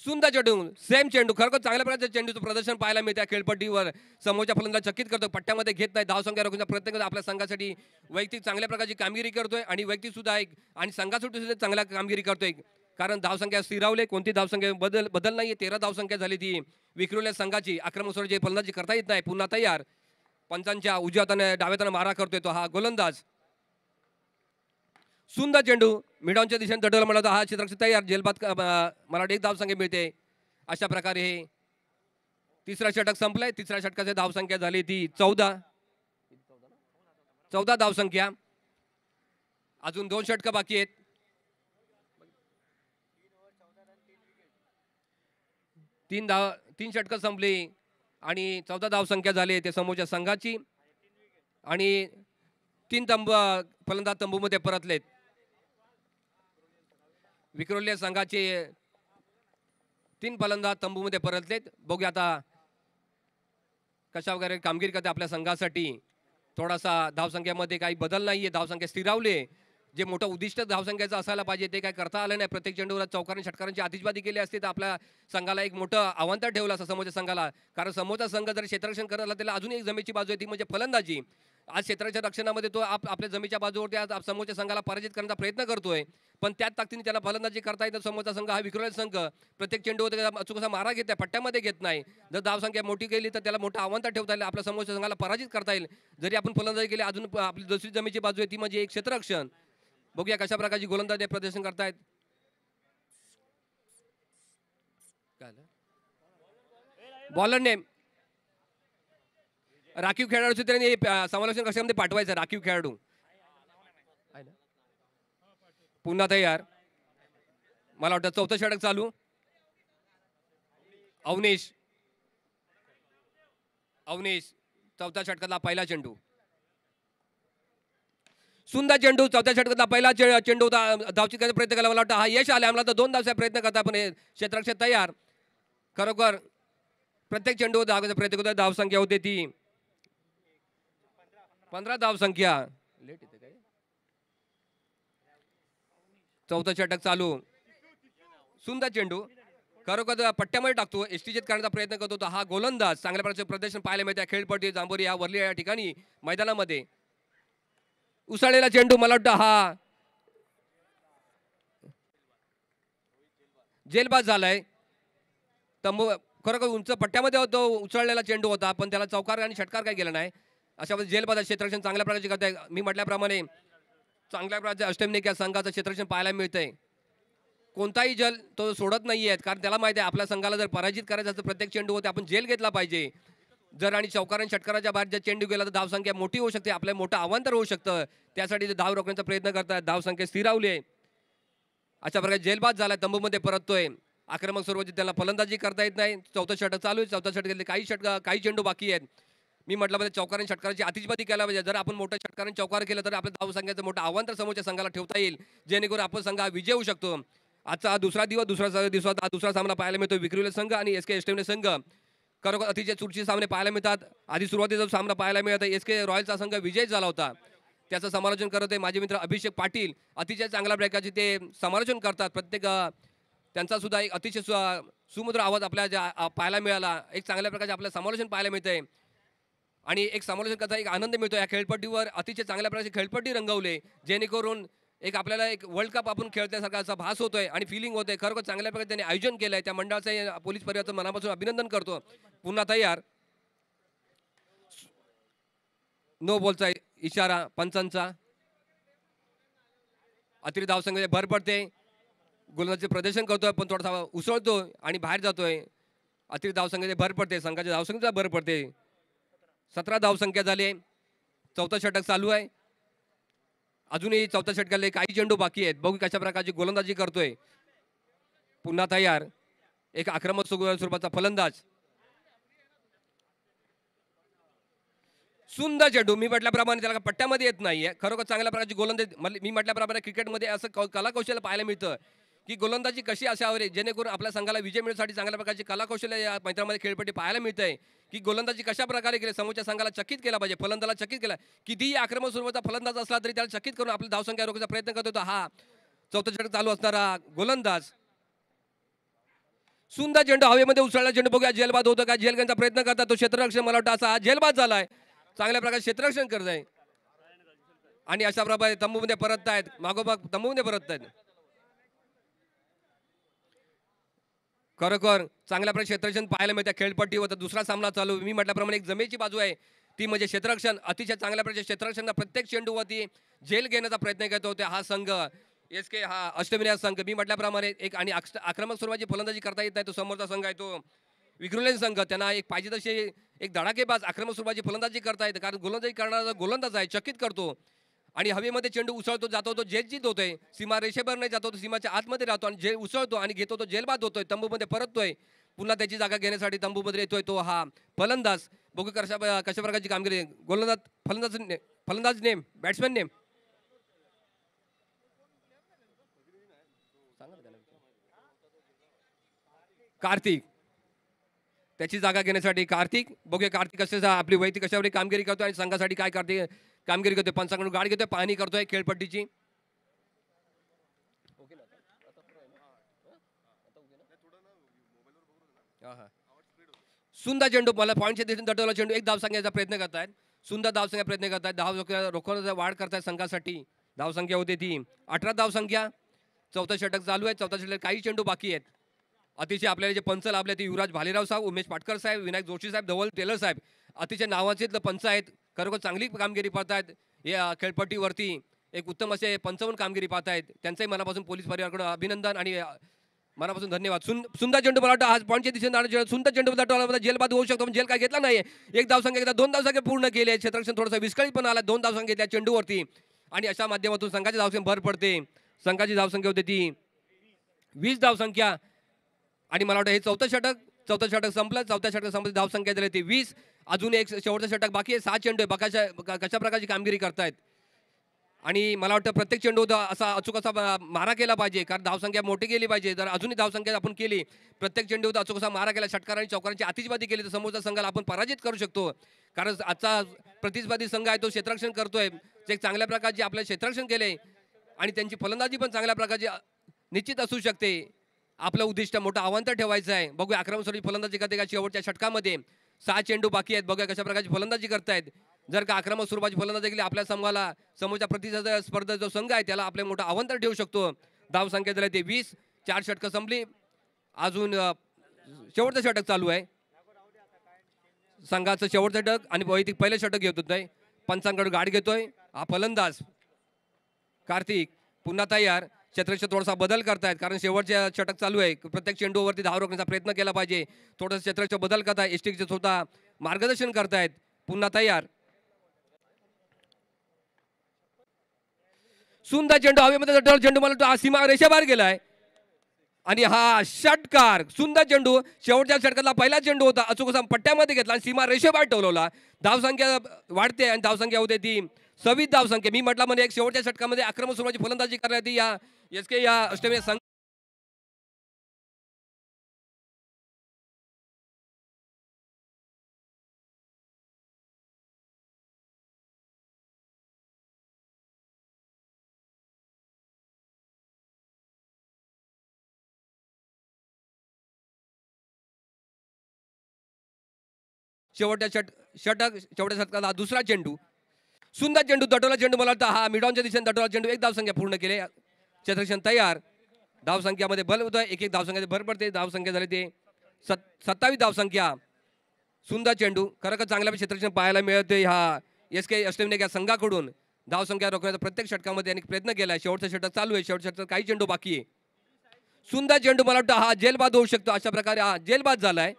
सुंदर चेंडू, सेम चेंडू, खरोखर चांगल्या प्रकारच्या चेंडूचं प्रदर्शन पाहायला मिळतं खेळपट्टीवर. समोरच्या फलंदाज चकित करतो, पट्ट्यामध्ये घेत नाही, धावसंख्या रोखण्याचा प्रयत्न करतो. आपल्या संघासाठी वैयक्तिक चांगल्या प्रकारची कामगिरी करतोय आणि वैयक्तिक सुद्धा एक आणि संघासाठी सुद्धा चांगल्या कामगिरी करतोय, कारण धावसंख्या स्थिरावले, कोणती धावसंख्या बदल नाहीये. 13 धावसंख्या झाली ती विक्रोल्या संघाची. आक्रमक स्वरूपाची फलंदाजी करता येत नाही. पुन्हा तयार, पंचांच्या उजव्या हाताने डाव्या हाताने मारा करतोय तो हा गोलंदाज. सुंदर चेंडू मिडॉनच्या दिशेने तटवला म्हणला, हा क्षेत्ररक्षक तयार, जेलबाद मला एक धावसंख्या मिळते. अशा प्रकारे हे तिसरा षटक संपलंय. तिसऱ्या षटकाची धावसंख्या झाली ती 14 धावसंख्या. अजून 2 षटकं बाकी आहेत. 3 षटकं संपली आणि 14 धावसंख्या झाली ते समोरच्या संघाची आणि 3 फलंदाज तंबूमध्ये परतलेत. विक्रोली संघाचे 3 फलंदाज तंबूमध्ये परतलेत. बघूया आता कशा वगैरे कामगिरी करते आपल्या संघासाठी. थोडासा धावसंख्येमध्ये काही बदल नाहीये, धावसंख्या स्थिरावली. जे मोठं उद्दिष्ट धावसंख्येचं असायला पाहिजे ते काय करता आलं नाही. प्रत्येक चेंडूवर चौकारांनी षटकारांची आतिषबाजी केली असती तर आपल्या संघाला एक मोठं आव्हान ठेवलं असं समोरच्या संघाला, कारण समोरचा संघ जर क्षेत्ररक्षण करायला त्याला अजून एक जमेची बाजू आहे ती म्हणजे फलंदाजी. आज क्षेत्राच्या रक्षणामध्ये तो आपल्या जमीच्या बाजूवरती आज समोरच्या संघाला पराजित करण्याचा प्रयत्न करतोय, पण त्याच ताकदीने त्याला फलंदाजी करता येतं. समोरचा संघ हा विक्रोली संघ प्रत्येक चेंडूवर अचूक मारा घेत आहे, पट्ट्यामध्ये घेत नाही. जर धावसंख्या मोठी केली तर त्याला मोठं आव्हान ठेवता येईल, आपल्या समोरच्या संघाला पराजित करता येईल. जरी आपण फलंदाजी केली अजून आपली दुसरी जमीची बाजू आहे ती म्हणजे एक क्षेत्ररक्षण. बघूया कशा प्रकारची गोलंदाजी प्रदर्शन करतायत. बॉलरने राखीव खेळाडूचे त्यांनी समालोचन कशामध्ये पाठवायचं, राखीव खेळाडू पुन्हा तयार. मला वाटतं 4थं षटक चालू. अवनीश 4थ्या षटकातला पहिला चेंडू, सुंदर चेंडू. 4थ्या षटकातला पहिला चेंडू धावची करायचा प्रयत्न केला. मला वाटतं हा यश आले. आम्हाला तर 2 धावचा प्रयत्न करता पण क्षेत्ररक्षक तयार. खरोखर प्रत्येक चेंडू धावायचा प्रयत्न करतो. धावसंख्या होते ती 15 धावसंख्या. लेट येते काय. 4थं षटक चालू. सुंदर चेंडू खरोखर पट्ट्यामध्ये टाकतो, एष्टीचेत करण्याचा प्रयत्न करतो तो हा गोलंदाज. चांगल्या प्रकारचे प्रदर्शन पाहायला मिळते खेळपट्टी जांभोरी या वरली या ठिकाणी मैदानामध्ये. उसळलेला चेंडू मला वाटतं हा जेलबाद झालाय. तंबू खरोखर उंच पट्ट्यामध्ये होतो, उचळलेला चेंडू होता पण त्याला चौकार आणि षटकार काय गेला नाही. अशा वेळेस जेलबाद क्षेत्ररक्षण चांगल्या प्रकारचे करताय. मी म्हटल्याप्रमाणे चांगल्या प्रकारचे अष्टमिक या संघाचं क्षेत्ररक्षण पाहायला मिळतंय. कोणताही जल तो सोडत नाहीये, कारण त्याला माहिती आहे आपल्या संघाला जर पराजित करायचं असेल प्रत्येक चेंडू होते आपण जेल घेतला पाहिजे. जर आणि चौकार आणि षटकाराच्या बाहेर जर चेंडू गेला तर धावसंख्या मोठी होऊ शकते, आपल्या मोठं आव्हान तर होऊ शकतं. त्यासाठी ते धाव रोखण्याचा प्रयत्न करतात, धावसंख्या स्थिरावली आहे. अशा प्रकारे जेलबाद झाला, तंबूमध्ये परततोय. आक्रमक स्वरूपाची त्याला फलंदाजी करता येत नाही. 4थं षटक चालू आहे. 4थ्या षटकातले काही चेंडू बाकी आहेत. मी म्हटलं पाहिजे चौकार आणि षटकाराची आतिषबाजी केला पाहिजे. जर आपण मोठ्या षटकाराने चौकार केलं तर आपल्या धावसंख्येचं मोठं आव्हान तर समोरच्या संघाला ठेवता येईल, जेणेकरून आपण संघ विजय होऊ शकतो. आजचा दुसरा दिवसात दुसरा सामना पाहायला मिळतो विक्रोली संघ आणि SK एस्टेवणे संघ. खरोखर अतिशय चुरशी सामने पाहायला मिळतात. आधी सुरुवातीचा सामना पाहायला मिळत SK रॉयलचा संघ विजय झाला होता, त्याचं समालोचन करत आहे माझे मित्र अभिषेक पाटील. अतिशय चांगल्या प्रकारचे ते समालोचन करतात. प्रत्येक त्यांचा सुद्धा एक अतिशय सुमधुर आवाज आपल्याला पाहायला मिळाला. एक चांगल्या प्रकारचे आपलं समालोचन पाहायला मिळतंय आणि एक समालोचन करता एक आनंद मिळतो. या खेळपट्टीवर अतिशय चांगल्या प्रकारची खेळपट्टी रंगवले, जेणेकरून एक आपल्याला एक वर्ल्ड कप आपण खेळण्यासारखा असा भास होतोय आणि फिलिंग होतोय. खरोखर चांगल्या प्रकारे त्यांनी आयोजन केलंय. त्या मंडळाचं पोलीस परिवाराचं मनापासून अभिनंदन करतो. पुन्हा तयार. नो बॉलचा इशारा पंचांचा. अतिरिक्त धावसंख्येमध्ये भर पडते. गोलंदाजीचे प्रदर्शन करतोय, पण थोडासा उसळतो आणि बाहेर जातोय. अतिरिक्त धावसंख्येची भर पडते, संघाच्या धावसंख्येचा भर पडते. 17 धावसंख्या झाली. चौथा षटक चालू आहे. अजूनही चौथ्या षटकाला काही चेंडू बाकी आहेत. बघू कशा प्रकारची गोलंदाजी करतोय. पुन्हा तयार, एक आक्रमक स्वरूपाचा फलंदाज. सुंदर चेंडू. मी म्हटल्याप्रमाणे त्याला पट्ट्यामध्ये येत नाहीये. खरोखर चांगल्या प्रकारची गोलंदाजी. मी म्हटल्याप्रमाणे क्रिकेटमध्ये असं कलाकौशल्य पाहायला मिळतं की गोलंदाजी कशी असावी जेणेकरून आपल्या संघाला विजय मिळण्यासाठी चांगल्या प्रकारची कलाकौशल्य या मैदानामध्ये खेळपट्टी पाहायला मिळतंय की गोलंदाजी कशा प्रकारे केली, समोरच्या संघाला चकित केला पाहिजे, फलंदाजाला चकित केला. कितीही आक्रमक स्वरूपाचा फलंदाज असला तरी त्याला चकित करून आपली धावसंख्या रोखण्याचा प्रयत्न करत होता हा चौथा षटक चालू असणारा गोलंदाज. सुंदर चेंडू हवेमध्ये उसळला चेंडू. बघूया झेलबाद होतो का, झेल घेण्याचा प्रयत्न करतात तो क्षेत्ररक्षण. मला वाटतं असा हा झेलबाद झालाय. चांगल्या प्रकारे क्षेत्ररक्षण करत आहे आणि अशा प्रकारे तंबूमध्ये परत आहेत, मागोमाग तंबूमध्ये परत आहेत. खरोखर चांगल्या प्रकारे क्षेत्ररक्षण पाहायला मिळतं खेळपट्टीवर. दुसरा सामना चालू. मी म्हटल्याप्रमाणे एक जमेची बाजू आहे ती म्हणजे क्षेत्ररक्षण. अतिशय चांगल्या प्रकारे क्षेत्ररक्षण प्रत्येक चेंडूवरती झेल घेण्याचा प्रयत्न करत होते हा संघ SK हा अष्टविनायक संघ. मी म्हटल्याप्रमाणे एक आणि आक्रमक स्वरूपाची फलंदाजी करता येत नाही तो समोरचा संघ आहे तो विक्रोलेन संघ. त्यांना एक पाहिजे तशी एक धडाकेबाज आक्रमक स्वरूपाची फलंदाजी करता येते कारण गोलंदाजी करणारा गोलंदाज आहे, चकित करतो आणि हवेमध्ये चेंडू उसळतो जातो तो जेल होतोय. सीमा रेषेवर नाही जातो तो सीमाच्या आतमध्ये राहतो आणि जेल उसळतो आणि घेतो तो जेलबाद होतोय, तंबूमध्ये परततोय. पुन्हा त्याची जागा घेण्यासाठी तंबूमध्ये येतोय तो हा फलंदाज. बघू कशा प्रकारची कामगिरी. गोलंदाज फलंदाज नेम, बॅट्समॅन नेम कार्तिक. त्याची जागा घेण्यासाठी कार्तिक. बघूया कार्तिक कशा आपली वैयक्तिक कशावर कामगिरी करतोय आणि संघासाठी काय करते कामगिरी करतोय. पंचांकडून गाडी घेतोय, पाहणी करतोय खेळपट्टीची. सुंदर चेंडू. मला पॉईंटच्या दिशेने दटवला चेंडू. एक धाव सांगण्याचा प्रयत्न करतायत. सुंदर धावसंख्या प्रयत्न करतायत. धाव रोखण्याचा वाढ करतायत संघासाठी. धावसंख्या होते ती 18 धावसंख्या. चौथा षटक चालू आहे. चौथा षटक काही चेंडू बाकी आहेत. अतिशय आपल्याला जे पंच लाभले ते युवराज भालेराव साहेब, उमेश पाटकर साहेब, विनायक जोशी साहेब, धवल टेलर साहेब अतिशय नावाचे पंच आहेत. खरोखर चांगली कामगिरी पाहतायत या खेळपट्टीवरती. एक उत्तम असे पंचावन्न कामगिरी पाहतायत. त्यांचंही मनापासून पोलीस परिवाराकडून अभिनंदन आणि मनापासून धन्यवाद. सुंदर चेंडू. मला वाटतं आज पॉईंटच्या दिशेने सुंदर चेंडू जेलबाद होऊ शकतो पण जेल काय घेतला नाही. एक धावसंख्या एकदा 2 धावसंख्या पूर्ण केले. क्षेत्ररक्षण थोडासा विस्कळीत पण आला. 2 धावसंख्या त्या चेंडूवरती आणि अशा माध्यमातून संघाची धावसंख्या भर पडते. संघाची धावसंख्या होती ती 20 धावसंख्या आणि मला वाटतं हे चौथं षटक संपलं. चौथ्या षटक संपलं धावसंख्या झाली ती 20. अजून एक शेवटचं षटक बाकी आहे. 6 चेंडू आहे. कशा प्रकारची कामगिरी करतायत आणि मला वाटतं प्रत्येक चेंडू असा अचूक असा मारा केला पाहिजे कारण धावसंख्या मोठी गेली पाहिजे. जर अजूनही धावसंख्या आपण केली प्रत्येक चेंडू अचूक असा मारा केला, षटकार आणि चौकारांची आतिषबाजी केली तर समोरच्या संघाला आपण पराजित करू शकतो. कारण आजचा प्रतिस्पर्धी संघ आहे तो क्षेत्ररक्षण करतोय. ते एक चांगल्या प्रकारचे आपलं क्षेत्ररक्षण केले आणि त्यांची फलंदाजी पण चांगल्या प्रकारची निश्चित असू शकते. आपलं उद्दिष्ट मोठं आव्हान ठेवायचं आहे. बघूया आक्रमक स्वरूपाची फलंदाजी करते का शेवटच्या षटकामध्ये. 6 चेंडू बाकी आहेत. बघूया कशा प्रकारची फलंदाजी करतायत. जर का आक्रमक स्वरूपाची फलंदाजी केली आपल्या संघाला समोरच्या प्रतिस्पर्धा स्पर्धा जो संघ आहे त्याला आपले मोठं आव्हान ठेवू शकतो. धावसंख्या झाली ते 20. 4 षटकं संपली. अजून शेवटचं षटक चालू आहे. संघाचं शेवटचं षटक आणि वैयक्तिक पहिलं षटक घेत होतोय. पंचांकडून गाडी घेतोय हा फलंदाज कार्तिक. पुन्हा तयार. क्षेत्ररक्षण थोडासा बदल करतायत कारण शेवटच्या षटक चालू आहे. प्रत्येक चेंडूवरती धाव रोखण्याचा प्रयत्न केला पाहिजे. थोडंसं क्षेत्ररक्षण बदल करताय. एसटीचे स्वतः मार्गदर्शन करतायत. पुन्हा तयार. सुंदर चेंडू हवेमध्ये चेंडू मला सीमा रेषेबाहेर गेलाय आणि हा षटकार. सुंदर चेंडू. शेवटच्या षटकातला पहिला चेंडू होता. अचूक असा पट्ट्यामध्ये घेतला आणि सीमा रेषेबाहेर ठेवला. धावसंख्या वाढते आणि धावसंख्या होते ती 26 धावसंख्या. मी म्हटलं म्हणजे एक शेवटच्या षटकामध्ये आक्रमक स्वरूपाची फलंदाजी करण्यात या SK या अष्टविनायक संघ. शेवटच्या षटकाला दुसरा चेंडू. सुंदर चेंडू. दटोला चेंडू. मला वाटतं हा मिडॉनच्या दिशेने दटोला चेंडू. एक धावसंख्या पूर्ण केले. क्षेत्ररक्षण तयार. धावसंख्यामध्ये भर होतोय. एक धावसंख्या भर पडते. धावसंख्या झाली ते 27 धावसंख्या. सुंदर चेंडू. खरं चांगल्या क्षेत्ररक्षण पाहायला मिळते ह्या SK अष्टविनायक या संघाकडून. धावसंख्या रोखण्याचा प्रत्येक षटकामध्ये त्यांनी प्रयत्न केला. शेवटचं षटक चालू आहे. शेवटचं षटक काही चेंडू बाकी आहे. सुंदर चेंडू, मला वाटतं हा जेलबाद होऊ शकतो. अशा प्रकारे हा जेलबाद झालाय.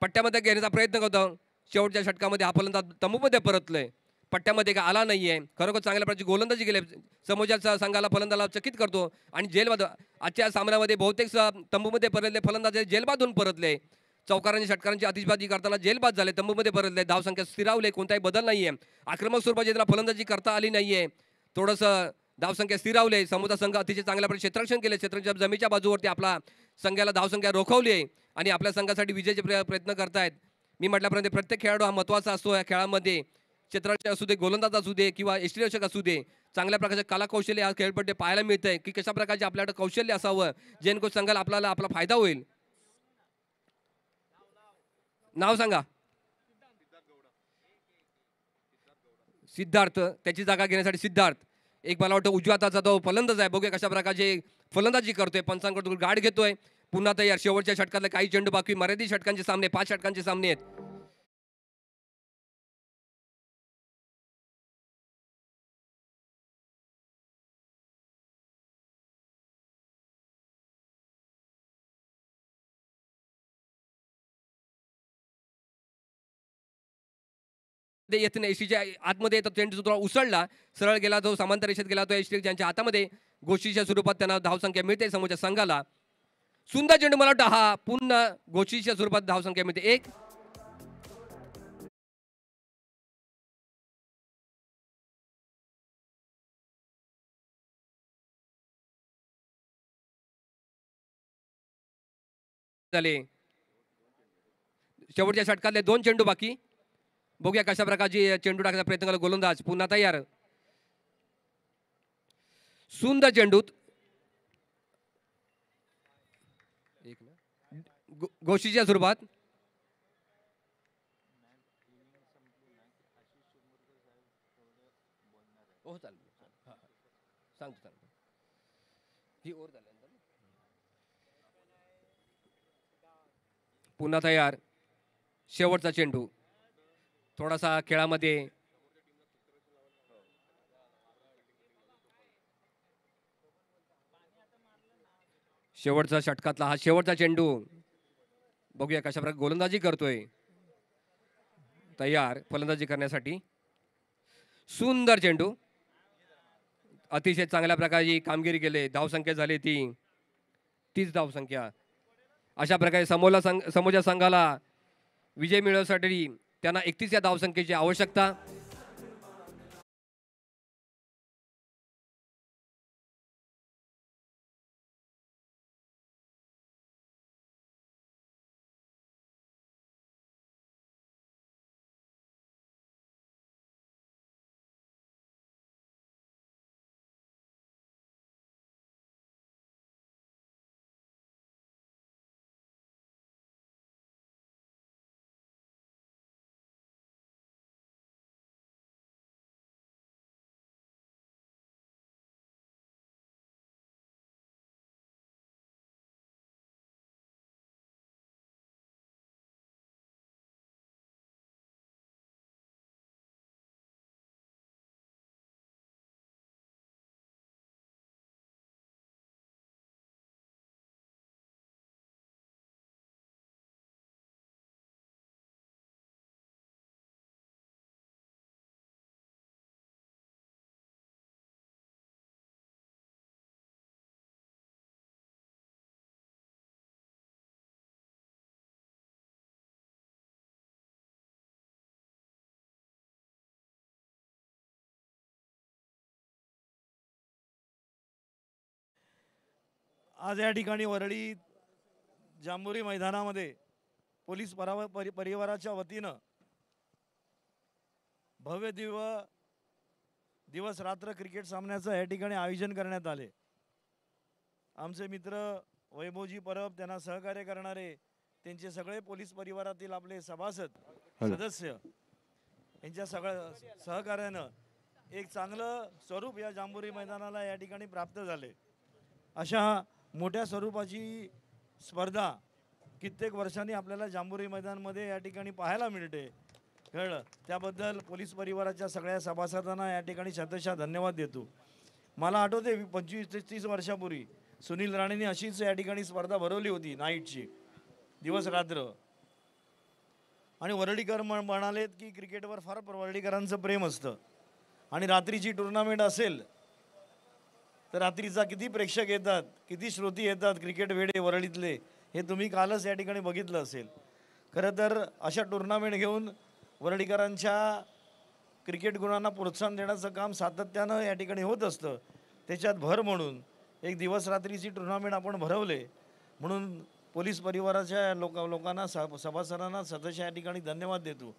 पट्ट्यामध्ये घेण्याचा प्रयत्न करतो. शेवटच्या षटकामध्ये हा फलंदाज तंबूमध्ये परतलोय. पट्ट्यामध्ये काय आला नाहीये. खरोखर चांगल्या प्रकारची गोलंदाजी केली. समोरच्या संघाला फलंदाजाला चकित करतो आणि जेलबाद. आजच्या सामन्यामध्ये बहुतेक तंबूमध्ये परतले फलंदाज जेलबाद होऊन परतले. चौकारांची षटकारांची आतिषबाजी करताना जेलबाद झाले, तंबूमध्ये परतले, धावसंख्या स्थिरावले, कोणताही बदल नाहीये. आक्रमक स्वरूपाची त्याला फलंदाजी करता आली नाहीये. थोडंसं धावसंख्या स्थिरावले. समोरचा संघ अतिशय चांगल्या प्रकारे क्षेत्ररक्षण केले. क्षेत्ररक्षण जमीच्या बाजूवरती आपला संघाला धावसंख्या रोखवली आहे आणि आपल्या संघासाठी विजयाचे प्रयत्न करतायत. मी म्हटल्याप्रमाणे प्रत्येक खेळाडू हा महत्त्वाचा असतो या खेळामध्ये. क्षेत्ररक्षक असू दे, गोलंदाज असू दे किंवा यष्टीरक्षक असू दे, चांगल्या प्रकारचे कलाकौशल्य या खेळपट्टी पाहायला मिळतंय की कशा प्रकारचे आपल्याकडे कौशल्य असावं जेणेकरून संघाला आपल्याला आपला फायदा होईल. नाव सांगा. सिद्धार्थ, त्याची जागा घेण्यासाठी सिद्धार्थ. एक मला वाटतं उजव्या हाताचा तो फलंदाज आहे. बघूया कशा प्रकारचे फलंदाजी करतोय. पंचांकडून गाठ घेतोय. पुन्हा तयार. शेवटच्या षटकातले काही चेंडू बाकी. मर्यादित षटकांचे सामने, 5 षटकांचे सामने आहेत. ते येत नाही. एसटीच्या आतमध्ये येतो. चेंडू थोडा उसळला, सरळ गेला, तो समांतर रेषेत गेला. तो एसटी ज्यांच्या हातामध्ये गोष्टीच्या स्वरूपात त्यांना धावसंख्या मिळते समोरच्या संघाला. सुंदर चेंडू, मला वाटतं हा पुन्हा गोष्टीच्या स्वरूपात धावसंख्या मिळते. एक झाले. शेवटच्या षटकातले 2 चेंडू बाकी. बघूया कशा प्रकारची चेंडू टाकण्याचा प्रयत्न केला. गोलंदाज पुन्हा तयार. सुंदर चेंडू. गोष्टीच्या स्वरूपात. हो चालेल. सांगतो. ही ओव्हर झाल्यानंतर पुन्हा तयार. शेवटचा चेंडू. थोडासा खेळामध्ये शेवटचा षटकातला हा शेवटचा चेंडू. बघूया कशा प्रकारे गोलंदाजी करतोय. तयार फलंदाजी करण्यासाठी. सुंदर चेंडू. अतिशय चांगल्या प्रकारची कामगिरी केली. धावसंख्या झाली ती 30 धावसंख्या. अशा प्रकारे समोरच्या संघाला विजय मिळवण्यासाठी त्यांना 31 या धावसंख्येची आवश्यकता. आज या ठिकाणी वरळी जांभुरी मैदानामध्ये पोलीस परिवाराच्या वतीनं भव्य दिवस रात्र क्रिकेट सामन्याचं या ठिकाणी आयोजन करण्यात आले. आमचे मित्र वैभवजी परब, त्यांना सहकार्य करणारे त्यांचे सगळे पोलीस परिवारातील आपले सभासद सदस्य यांच्या सगळ्या सहकार्यानं एक चांगलं स्वरूप या जांभुरी मैदानाला या ठिकाणी प्राप्त झाले. अशा मोठ्या स्वरूपाची स्पर्धा कित्येक वर्षांनी आपल्याला जांभुरी मैदानामध्ये या ठिकाणी पाहायला मिळते. कळलं, त्याबद्दल पोलीस परिवाराच्या सगळ्या सभासदांना या ठिकाणी शतशः धन्यवाद देतो. मला आठवते 25 ते 30 वर्षापूर्वी सुनील राणेंनी अशीच या ठिकाणी स्पर्धा भरवली होती नाईटची, दिवस रात्र. आणि वरळीकर म्हणालेत की क्रिकेटवर फार वरळीकरांचं प्रेम असतं आणि रात्रीची टुर्नामेंट असेल तर रात्रीचा किती प्रेक्षक येतात, किती श्रोती येतात क्रिकेट वेडे वरळीतले, हे तुम्ही कालच या ठिकाणी बघितलं असेल. खरं तर अशा टुर्नामेंट घेऊन वरळीकरांच्या क्रिकेट गुणांना प्रोत्साहन देण्याचं काम सातत्यानं या ठिकाणी होत असतं. त्याच्यात भर म्हणून एक दिवस रात्रीची टुर्नामेंट आपण भरवले म्हणून पोलीस परिवाराच्या लोकांना सभासदांना सदस्य या ठिकाणी धन्यवाद देतो.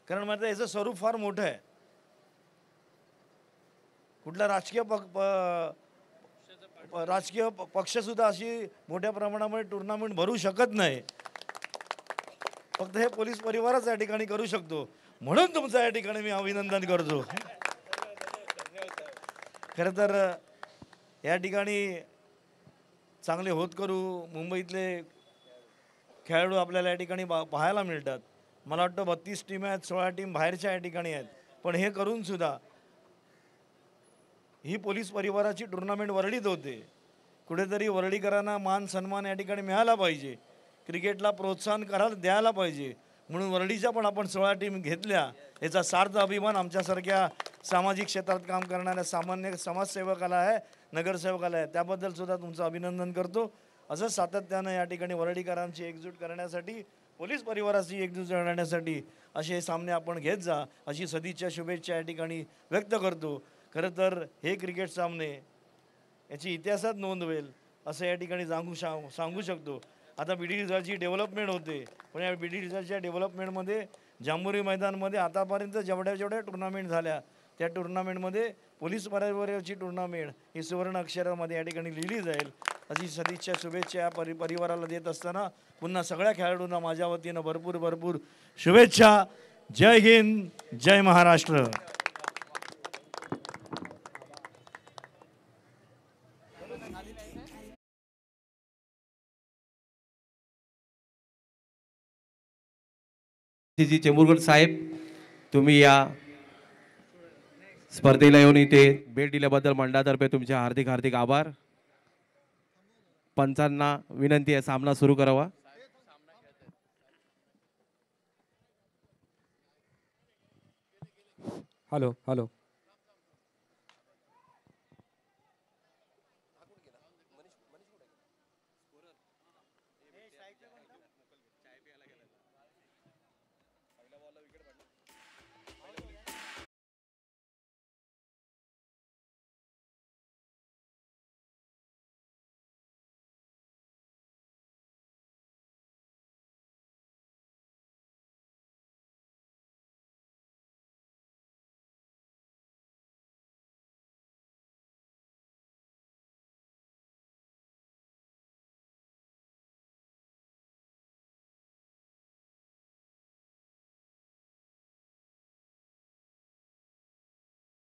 कारण मात्र याचं स्वरूप फार मोठं आहे. कुठला राजकीय पक्षसुद्धा अशी मोठ्या प्रमाणामध्ये टुर्नामेंट भरू शकत नाही. फक्त हे पोलीस परिवारच या ठिकाणी करू शकतो. म्हणून तुमचं या ठिकाणी मी अभिनंदन करतो. खरं तर या ठिकाणी चांगले होतकरू मुंबईतले खेळाडू आपल्याला या ठिकाणी पाहायला मिळतात. मला वाटतं 32 टीम आहेत, 16 टीम बाहेरच्या या ठिकाणी आहेत. पण हे करून सुद्धा ही पोलीस परिवाराची टुर्नामेंट वरळीत होते. कुठेतरी वरळीकरांना मान सन्मान या ठिकाणी मिळाला पाहिजे, क्रिकेटला प्रोत्साहन करायला द्यायला पाहिजे. म्हणून वरळीच्या पण आपण 16 टीम घेतल्या. याचा सार्थ अभिमान आमच्यासारख्या सामाजिक क्षेत्रात काम करणाऱ्या सामान्य समाजसेवकाला आहे, नगरसेवकाला आहे. त्याबद्दल सुद्धा तुमचं अभिनंदन करतो. असं सातत्यानं या ठिकाणी वरळीकरांची एकजूट करण्यासाठी, पोलीस परिवाराची एकजूट करण्यासाठी असे सामने आपण घेत जा, अशी सदिच्छा शुभेच्छा या ठिकाणी व्यक्त करतो. खरं तर हे क्रिकेट सामने याची इतिहासात नोंद होईल असं या ठिकाणी सांगू शकतो. आता बीडी रिझल्टची डेव्हलपमेंट होते, पण या बीडी रिझल्टच्या डेव्हलपमेंटमध्ये जांभुरी मैदानमध्ये आतापर्यंत जेवढ्या टुर्नामेंट झाल्या त्या टुर्नामेंटमध्ये पोलीस परिवाराची टुर्नामेंट ही सुवर्ण अक्षरामध्ये या ठिकाणी लिहिली जाईल अशी सदिच्छा शुभेच्छा या परिवाराला देत असताना पुन्हा सगळ्या खेळाडूंना माझ्या वतीनं भरपूर शुभेच्छा. जय हिंद, जय महाराष्ट्र. जी चेंबूरकर साहेब, तुम्ही या स्पर्धेला येऊन इथे भेट दिल्याबद्दल मंडळातर्फे तुमचे हार्दिक हार्दिक आभार. पंचांना विनंती आहे सामना सुरू करावा. हॅलो हॅलो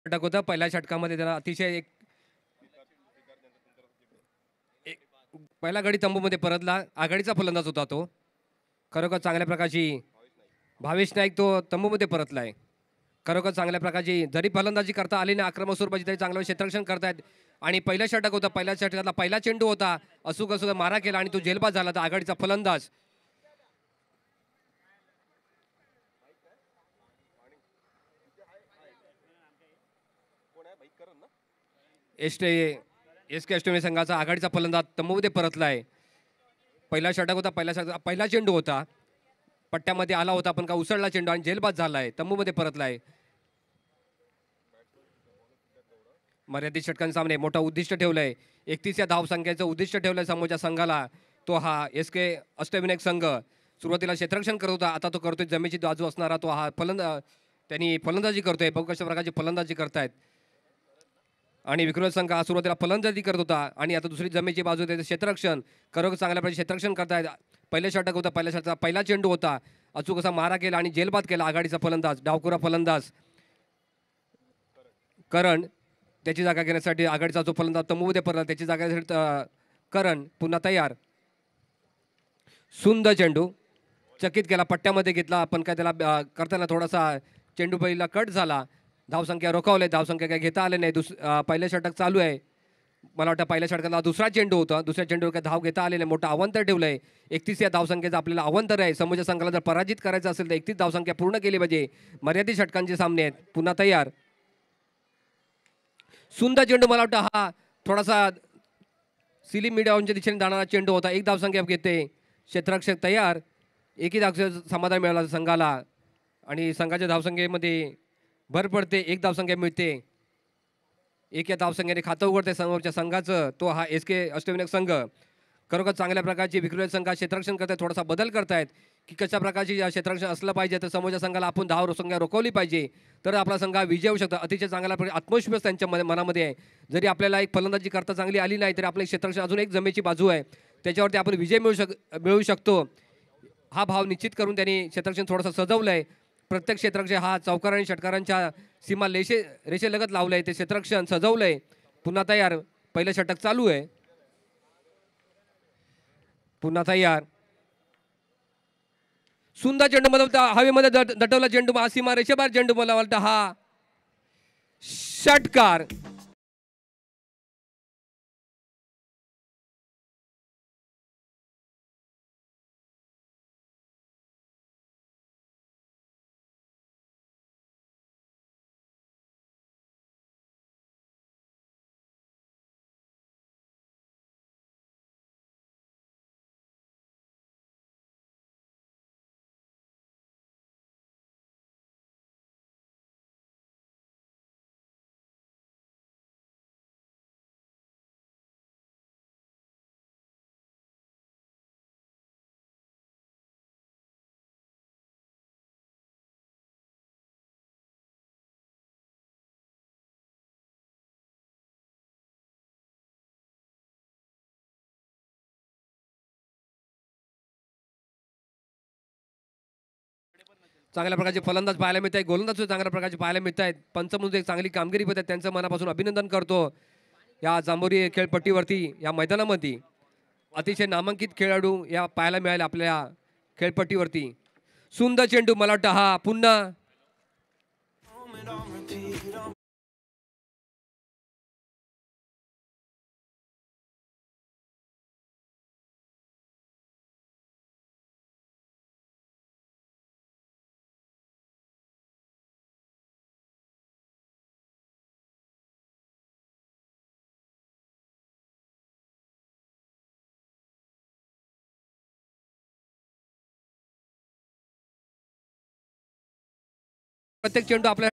षटक होता. पहिल्या षटकामध्ये त्याला अतिशय पहिला गडी तंबूमध्ये परतला. आघाडीचा फलंदाज होता तो. खरोखर चांगल्या प्रकारची भावेश नाईक तो तंबूमध्ये परतलाय. खरोखर चांगल्या प्रकारची जरी फलंदाजी करता आली ना आक्रमक स्वरूपाची तरी चांगलं क्षेत्ररक्षण करतायत. आणि पहिला षटक होता, पहिल्या षटकातला पहिला चेंडू होता, अचूक मारा केला आणि तो झेलबाद झाला. तर आघाडीचा फलंदाज SK अष्टमी संघाचा आघाडीचा फलंदाज तंबूमध्ये परतलाय. पहिला षटक होता, पहिला चेंडू होता, पट्ट्यामध्ये आला होता पण का उसळला चेंडू आणि झेलबाद झालाय, तंबूमध्ये परतलाय. मर्यादित षटकांसामने मोठा उद्दिष्ट ठेवलंय, 31 या धावसंख्येचं उद्दिष्ट ठेवलंय समोरच्या संघाला. तो हा SK अष्टविनायक संघ सुरुवातीला क्षेत्ररक्षण करत होता, आता तो करतोय जमेची बाजू असणारा तो हा त्यांनी फलंदाजी करतोय. बघू कशा प्रकारची फलंदाजी करतायत. आणि विक्रोळ संघ हा सुरुवातीला फलंदाजी करत होता आणि आता दुसरी जमेची बाजू त्याचं क्षेत्ररक्षण खरोखर चांगल्या प्रकारे क्षेत्ररक्षण करतायत. पहिलं षटक होता, पहिल्या षटकाचा पहिला चेंडू होता, अचूक असा मारा केला आणि जेलबाद केला आघाडीचा फलंदाज, डावखुरा फलंदाज करण. त्याची जागा घेण्यासाठी आघाडीचा जो फलंदाज तंबूमध्ये पडला त्याची जागा घेण्यासाठी करण पुन्हा तयार. सुंदर चेंडू चकित केला, पट्ट्यामध्ये घेतला पण काय त्याला करताना थोडासा चेंडू पहिला कट झाला. धावसंख्या रोखावले, धावसंख्या काय घेता आले नाही. पहिलं षटक चालू आहे. मला वाटतं पहिल्या षटकातला दुसरा चेंडू होता. दुसऱ्या चेंडूवर काही धाव घेता आलेले मोठं अवंतर ठेवलंय. 31 या धावसंख्येचं आपल्याला अवंतर आहे. समोरच्या संघाला जर पराजित करायचं असेल तर 31 धावसंख्या पूर्ण केली पाहिजे. मर्यादित षटकांचे सामने आहेत. पुन्हा तयार. सुंदर चेंडू, मला वाटतं हा थोडासा सिलिम मिडाऊनच्या दिशेने जाणारा चेंडू होता. एक धावसंख्या घेते क्षेत्ररक्षक तयार. एकही धावसंख्या समाधान मिळाला संघाला आणि संघाच्या धावसंख्येमध्ये भर पडते. एक धावसंख्या मिळते. एक या धावसंख्येने खातं उघडते समोरच्या संघाचं. तो हा SK अष्टविनायक संघ खरोखर चांगल्या प्रकारची विक्रोळी संघात क्षेत्ररक्षण करतायत. थोडासा बदल करतायत की कशा प्रकारची क्षेत्ररक्षण असलं पाहिजे. तर समोरच्या संघाला आपण धावसंख्या रोखवली पाहिजे तर आपला संघ विजय होऊ शकतो. अतिशय चांगला आत्मविश्वास त्यांच्या मनामध्ये आहे. जरी आपल्याला एक फलंदाजी करता चांगली आली नाही तरी आपलं क्षेत्ररक्षण अजून एक जमेची बाजू आहे. त्याच्यावरती आपण विजय मिळवू शकतो. हा भाव निश्चित करून त्यांनी क्षेत्ररक्षण थोडंसं सजवलं आहे. प्रत्येक क्षेत्ररक्षण हा चौकार आणि षटकारांच्या सीमा रेषेलगत लावलंय. ते क्षेत्ररक्षण सजवलंय. पुन्हा तयार. पहिलं षटक चालू आहे. पुन्हा तयार. सुंदर चेंडू, मला हवेमध्ये दटवला चेंडू. हा सीमा रेषेबाहेर चेंडू, मला वाटतं हा षटकार. चांगल्या प्रकारचे फलंदाज पाहायला मिळत आहेत. गोलंदाज सुद्धा चांगल्या प्रकारचे पाहायला मिळत आहेत. पंचमूल एक चांगली कामगिरी करत आहेत. त्यांचं मनापासून अभिनंदन करतो. या जांभोरी खेळपट्टीवरती या मैदानामध्ये अतिशय नामांकित खेळाडू या पाहायला मिळाले आपल्या खेळपट्टीवरती. सुंदर चेंडू, मला वाटतं हा पुन्हा प्रत्येक चेंडू आपल्या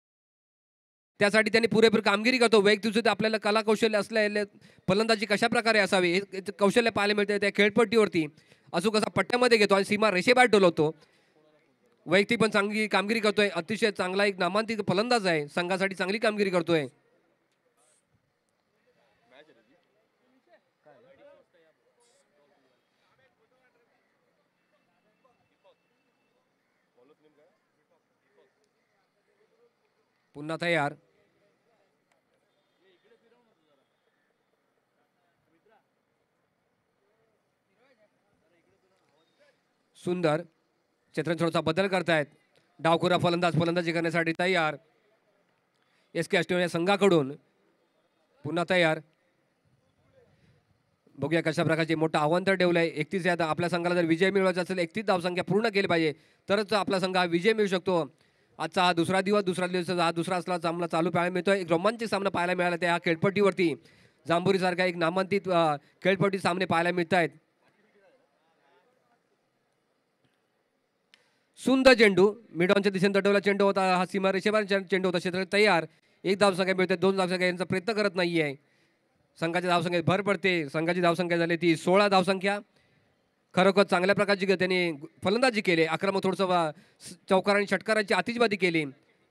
त्यासाठी त्यांनी पुरेपूर कामगिरी करतो. वैयक्तिक सुद्धा आपल्याला कला कौशल्य असलेले फलंदाजी कशा प्रकारे असावी हे कौशल्य पाहायला मिळते त्या खेळपट्टीवरती. असो कसा पट्ट्यामध्ये घेतो आणि सीमा रेषेबाहेर डोलवतो. वैयक्तिक पण चांगली कामगिरी करतोय. अतिशय चांगला एक नामांकित फलंदाज आहे. संघासाठी चांगली कामगिरी करतोय. पुन्हा तयार. सुंदर क्षेत्र थोडासा बदल करतायत. डावखुरा फलंदाजी करण्यासाठी तयार. SK अष्टविनायक संघाकडून पुन्हा तयार. बघूया कशा प्रकारचे मोठं आव्हान ठेवलंय. 31 या आपल्या संघाला जर विजय मिळवायचा असेल 31 धावसंख्या पूर्ण केली पाहिजे तरच आपला संघ हा विजय मिळू शकतो. आजचा हा दुसरा दिवस हा दुसरा असला सामना चालू पाहायला मिळतोय. एक रोमांचक सामना पाहायला मिळाला त्या खेळपट्टीवरती. जांभोरीसारखा एक नामांकित खेळपट्टी सामने पाहायला मिळत आहेत. सुंदर चेंडू, मिडॉनच्या दिशेने दटवला चेंडू होता. हा सीमा रेषेबाहेर चेंडू होता. क्षेत्र तयार. एक धावसंख्या मिळते. 2 धावसंख्या यांचा प्रयत्न करत नाहीये. संघाच्या धावसंख्येत भर पडते. संघाची धावसंख्या झाली ती 16 धावसंख्या. खरोखर चांगल्या प्रकारची त्यांनी फलंदाजी केली. आक्रमक थोडंसं चौकार आणि षटकारांची आतिषबाजी केली.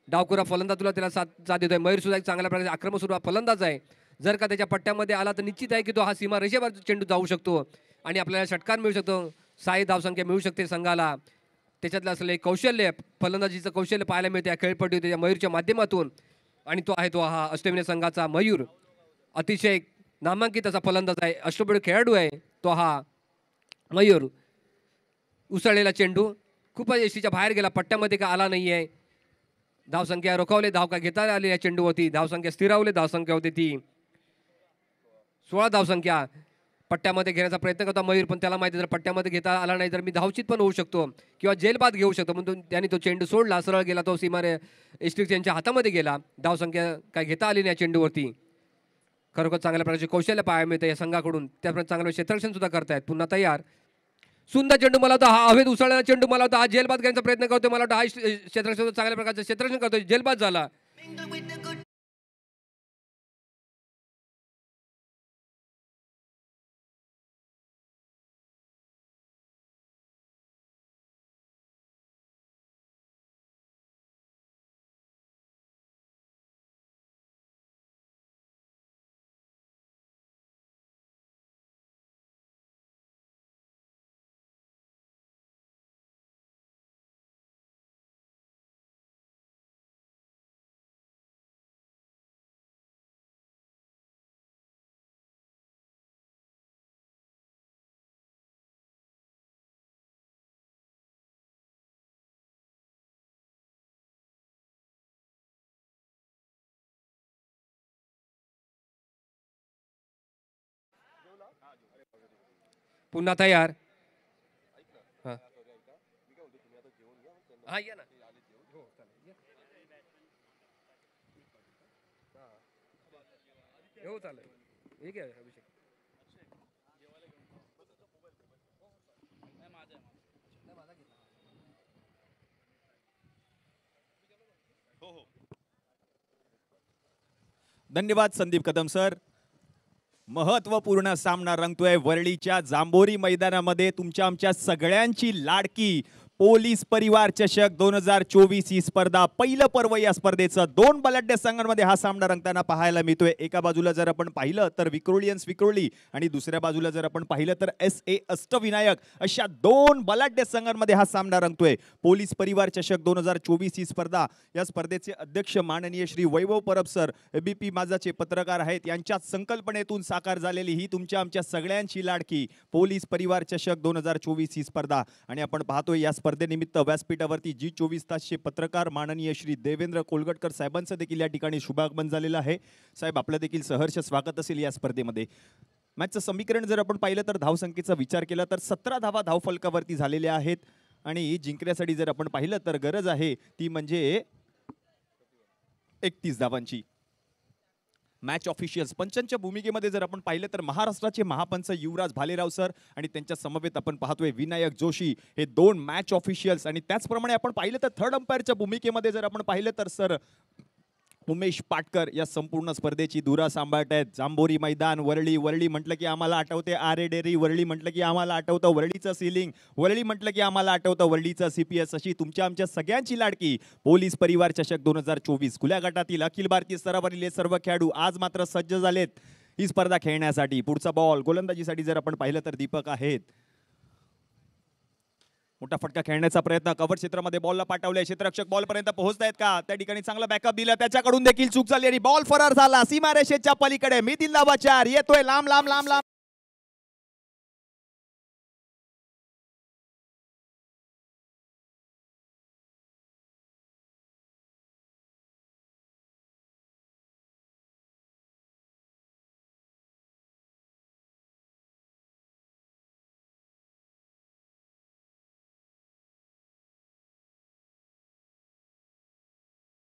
डावखुरा फलंदाज तुला त्याला साथ देतोय. मयूर सुद्धा एक चांगल्या प्रकारचे आक्रमक सुरुवात फलंदाज आहे. जर का त्याच्या पट्ट्यामध्ये आला तर निश्चित आहे की तो हा सीमा रेषेवर चेंडू जाऊ शकतो आणि आपल्याला षटकार मिळू शकतो. 6 धावसंख्या मिळू शकते संघाला. त्याच्यातलं असलेलं एक कौशल्य, फलंदाजीचं कौशल्य पाहायला मिळते या खेळपट्टी त्या मयूरच्या माध्यमातून. आणि तो आहे तो हा अष्टविनायक संघाचा मयूर. अतिशय नामांकित असा फलंदाज आहे. अष्टपैलू खेळाडू आहे तो हा मयूर. उसळलेला चेंडू खूपच यष्टीच्या बाहेर गेला. पट्ट्यामध्ये का आला नाही आहे. धावसंख्या रोखवले. धाव का घेता आली या चेंडूवरती. धावसंख्या स्थिरावली. धावसंख्या होती ती 16 धावसंख्या पट्ट्यामध्ये घेण्याचा प्रयत्न करतो मयूर, पण त्याला माहिती जर पट्ट्यामध्ये घेता आला नाही तर मी धावचित पण होऊ शकतो किंवा जेलबाद घेऊ शकतो, म्हणून त्याने तो चेंडू सोडला, सरळ गेला तो सीमारे इस्ट्रिक्स यांच्या हातामध्ये गेला. धावसंख्या काय घेता आली नाही या चेंडूवरती. खरोखर चांगल्या प्रकारचे कौशल्य पाहायला मिळतं या संघाकडून. त्याप्रमाणे चांगलं क्षेत्ररक्षण सुद्धा करतायत. पुन्हा तयार, सुंदर चेंडू, मला वाटतं हा हवेत उसळलेला चेंडू, मला वाटतं हा जेलबाद घेण्याचा प्रयत्न करतोय, मला वाटतं हा क्षेत्ररक्षण चांगल्या प्रकारचं क्षेत्ररक्षण करतोय, जेलबाद झाला. पुन्हा तयार, हा हा या ना, हो चालेल, ठीक आहे अभिषेक. धन्यवाद संदीप कदम सर. महत्वपूर्ण सामना रंगतोय वरळीच्या जांभोरी मैदानामध्ये. तुमच्या आमच्या सगळ्यांची लाडकी पोलीस परिवार चषक 2024 ही स्पर्धा, पहिलं पर्व या स्पर्धेचं. दोन बलाढ्य संघांमध्ये हा सामना रंगताना पाहायला मिळतोय. एका बाजूला जर आपण पाहिलं तर विक्रोलियन्स विक्रोली आणि दुसऱ्या बाजूला जर आपण पाहिलं तर SA अष्टविनायक, अशा दोन बलाढ्य संघांमध्ये हा सामना रंगतोय. पोलीस परिवार चषक 2024 ही स्पर्धा, या स्पर्धेचे अध्यक्ष माननीय श्री वैभव परब सर, ABP माझाचे पत्रकार आहेत, यांच्या संकल्पनेतून साकार झालेली ही तुमच्या आमच्या सगळ्यांची लाडकी पोलीस परिवार चषक 2024 ही स्पर्धा. आणि आपण पाहतोय या स्पर्धेनिमित्त व्यासपीठावरती G24 तासचे पत्रकार माननीय श्री देवेंद्र कोलगटकर साहेबांचं देखील या ठिकाणी शुभागमन झालेलं आहे. साहेब, आपलं देखील सहर्ष स्वागत असेल या स्पर्धेमध्ये. मॅचचं समीकरण जर आपण पाहिलं तर धावसंख्येचा विचार केला तर 17 धावा धावफलकावरती झालेल्या आहेत आणि जिंकण्यासाठी जर आपण पाहिलं तर गरज आहे ती म्हणजे 31 धावांची. मॅच ऑफिशियल्स पंचांच्या भूमिकेमध्ये जर आपण पाहिलं तर महाराष्ट्राचे महापंच युवराज भालेराव सर आणि त्यांच्या समवेत आपण पाहतोय विनायक जोशी, हे दोन मॅच ऑफिशियल्स. आणि त्याचप्रमाणे आपण पाहिलं तर थर्ड अंपायरच्या भूमिकेमध्ये जर आपण पाहिलं तर सर उमेश पाटकर या संपूर्ण स्पर्धेची धुरा सांभाळत आहेत. जांभोरी मैदान, वरळी, वरळी म्हटलं की आम्हाला आठवते आरे डेअरी, वरळी म्हटलं की आम्हाला आठवतं वरळीचं सिलिंग, वरळी म्हटलं की आम्हाला आठवतं वरळीचं CPS, अशी तुमच्या आमच्या सगळ्यांची लाडकी पोलीस परिवार चषक 2024. खुल्या गटातील अखिल भारतीय स्तरावरील हे सर्व खेळाडू आज मात्र सज्ज झालेत ही स्पर्धा खेळण्यासाठी. पुढचा बॉल गोलंदाजीसाठी जर आपण पाहिलं तर दीपक आहेत. मोठा फटका खेळण्याचा प्रयत्न, कव्हर क्षेत्रामध्ये बॉलला पाठवले, क्षेत्ररक्षक बॉल पर्यंत पोहोचतायत का, त्या ठिकाणी चांगला बॅकअप दिला, त्याच्याकडून देखील चूक झाली आणि बॉल फरार झाला सीमारेषेच्या पलीकडे. मिथिल दावाचार येतोय लांब लांब लांब लांब.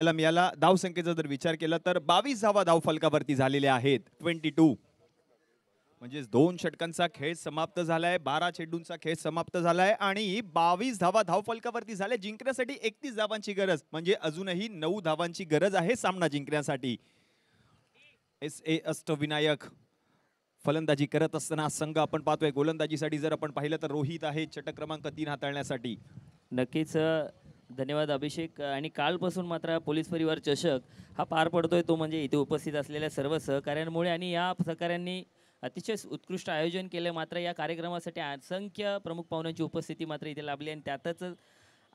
याला धावसंख्येचा जर विचार केला तर 22 धावा धावफलकावरती झालेल्या आहेत. 22 म्हणजे 2 षटकांचा खेळ समाप्त झालाय, 12 चेंडूंचा खेळ समाप्त झालाय आणि 22 धावा धावफलकावरती झाले. जिंकण्यासाठी 31 धावांची गरज, म्हणजे अजूनही 9 धावांची गरज आहे सामना जिंकण्यासाठी. SA अष्टविनायक फलंदाजी करत असताना संघ आपण पाहतोय. गोलंदाजीसाठी जर आपण पाहिलं तर रोहित आहे षटक क्रमांक 3 हाताळण्यासाठी. नक्कीच धन्यवाद अभिषेक. आणि कालपासून मात्र पोलीस परिवार चषक हा पार पडतोय, तो म्हणजे इथे उपस्थित असलेल्या सर्व सहकाऱ्यांमुळे. आणि या सहकाऱ्यांनी अतिशय उत्कृष्ट आयोजन केले. मात्र या कार्यक्रमासाठी असंख्य प्रमुख पाहुण्यांची उपस्थिती मात्र इथे लाभली आणि त्यातच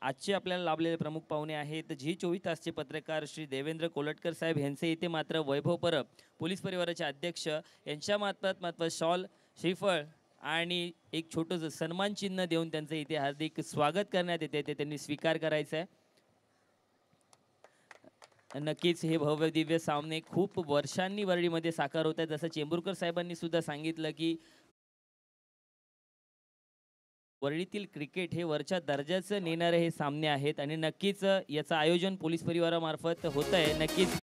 आजचे आपल्याला लाभलेले प्रमुख पाहुणे आहेत G24 तासचे पत्रकार श्री देवेंद्र कोलटकर साहेब, यांचे इथे मात्र वैभव परब पोलीस परिवाराचे अध्यक्ष यांच्या मार्फत मात्र शॉल, श्रीफळ आणि एक छोटंसं सन्मान चिन्ह देऊन त्यांचं इथे हार्दिक स्वागत करण्यात येते, ते त्यांनी स्वीकार करायचं आहे. नक्कीच हे भव्य दिव्य सामने खूप वर्षांनी वरळीमध्ये साकार होत आहेत. जसं चेंबूरकर साहेबांनी सुद्धा सांगितलं की वरळीतील क्रिकेट हे वरच्या दर्जाचं नेणारे हे सामने आहेत आणि नक्कीच याचं आयोजन पोलीस परिवारामार्फत होत आहे. नक्कीच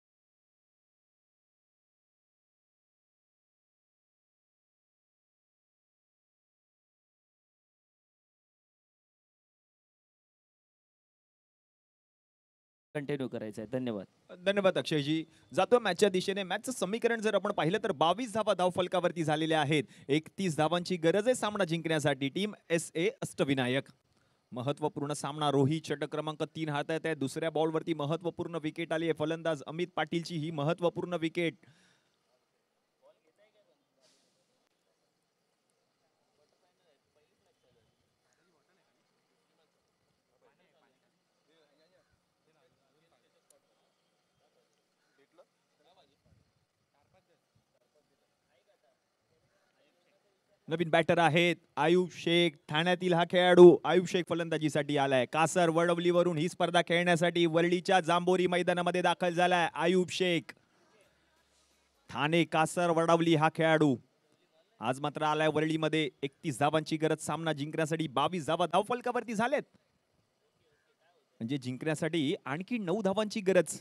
कंटिन्यू करायचं आहे. धन्यवाद. धन्यवाद अक्षयजी. जातो मॅचच्या दिशेने. मॅचचं समीकरण जर आपण पाहिलं तर 22 धावा धावफलकावरती झालेल्या आहेत. 31 धावांची गरज आहे सामना जिंकण्यासाठी. Team SA Ashtavinayak. महत्वपूर्ण सामना. रोहित षटक क्रमांक 3 हातात आहे. दुसऱ्या बॉलवरती महत्वपूर्ण विकेट आली आहे. फलंदाज अमित पाटीलची ही महत्वपूर्ण विकेट. नवीन बॅटर आहेत आयुब शेख. ठाण्यातील हा खेळाडू आयुब शेख फलंदाजीसाठी आलाय. कासर वडवलीवरून ही स्पर्धा खेळण्यासाठी वरळीच्या जांभोरी मैदानामध्ये दाखल झालाय आयुब शेख. ठाणे कासर वडवली हा खेळाडू आज मात्र आलाय वरळीमध्ये. 31 धावांची गरज सामना जिंकण्यासाठी. 22 धावा धावफलकावरती झालेत म्हणजे जिंकण्यासाठी आणखी 9 धावांची गरज.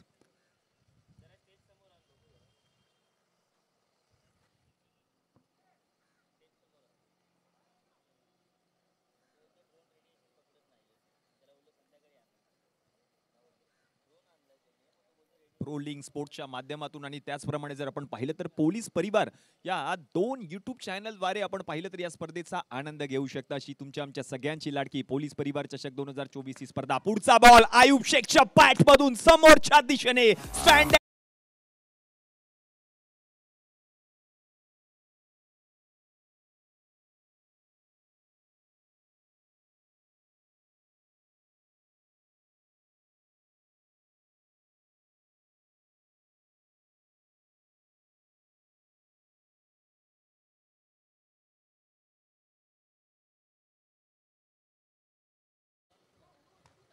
प्रोलिंग स्पोर्ट्सच्या माध्यमातून आणि त्याचप्रमाणे जर आपण पाहिलं तर पोलीस परिवार या 2 YouTube चॅनलद्वारे आपण पाहिलं तर या स्पर्धेचा आनंद घेऊ शकता. अशी तुमच्या आमच्या सगळ्यांची लाडकी पोलीस परिवार चषक 2024 ही स्पर्धा. पुढचा बॉल आयुब शेखच्या पॅट मधून समोरच्या दिशेने स्टँड.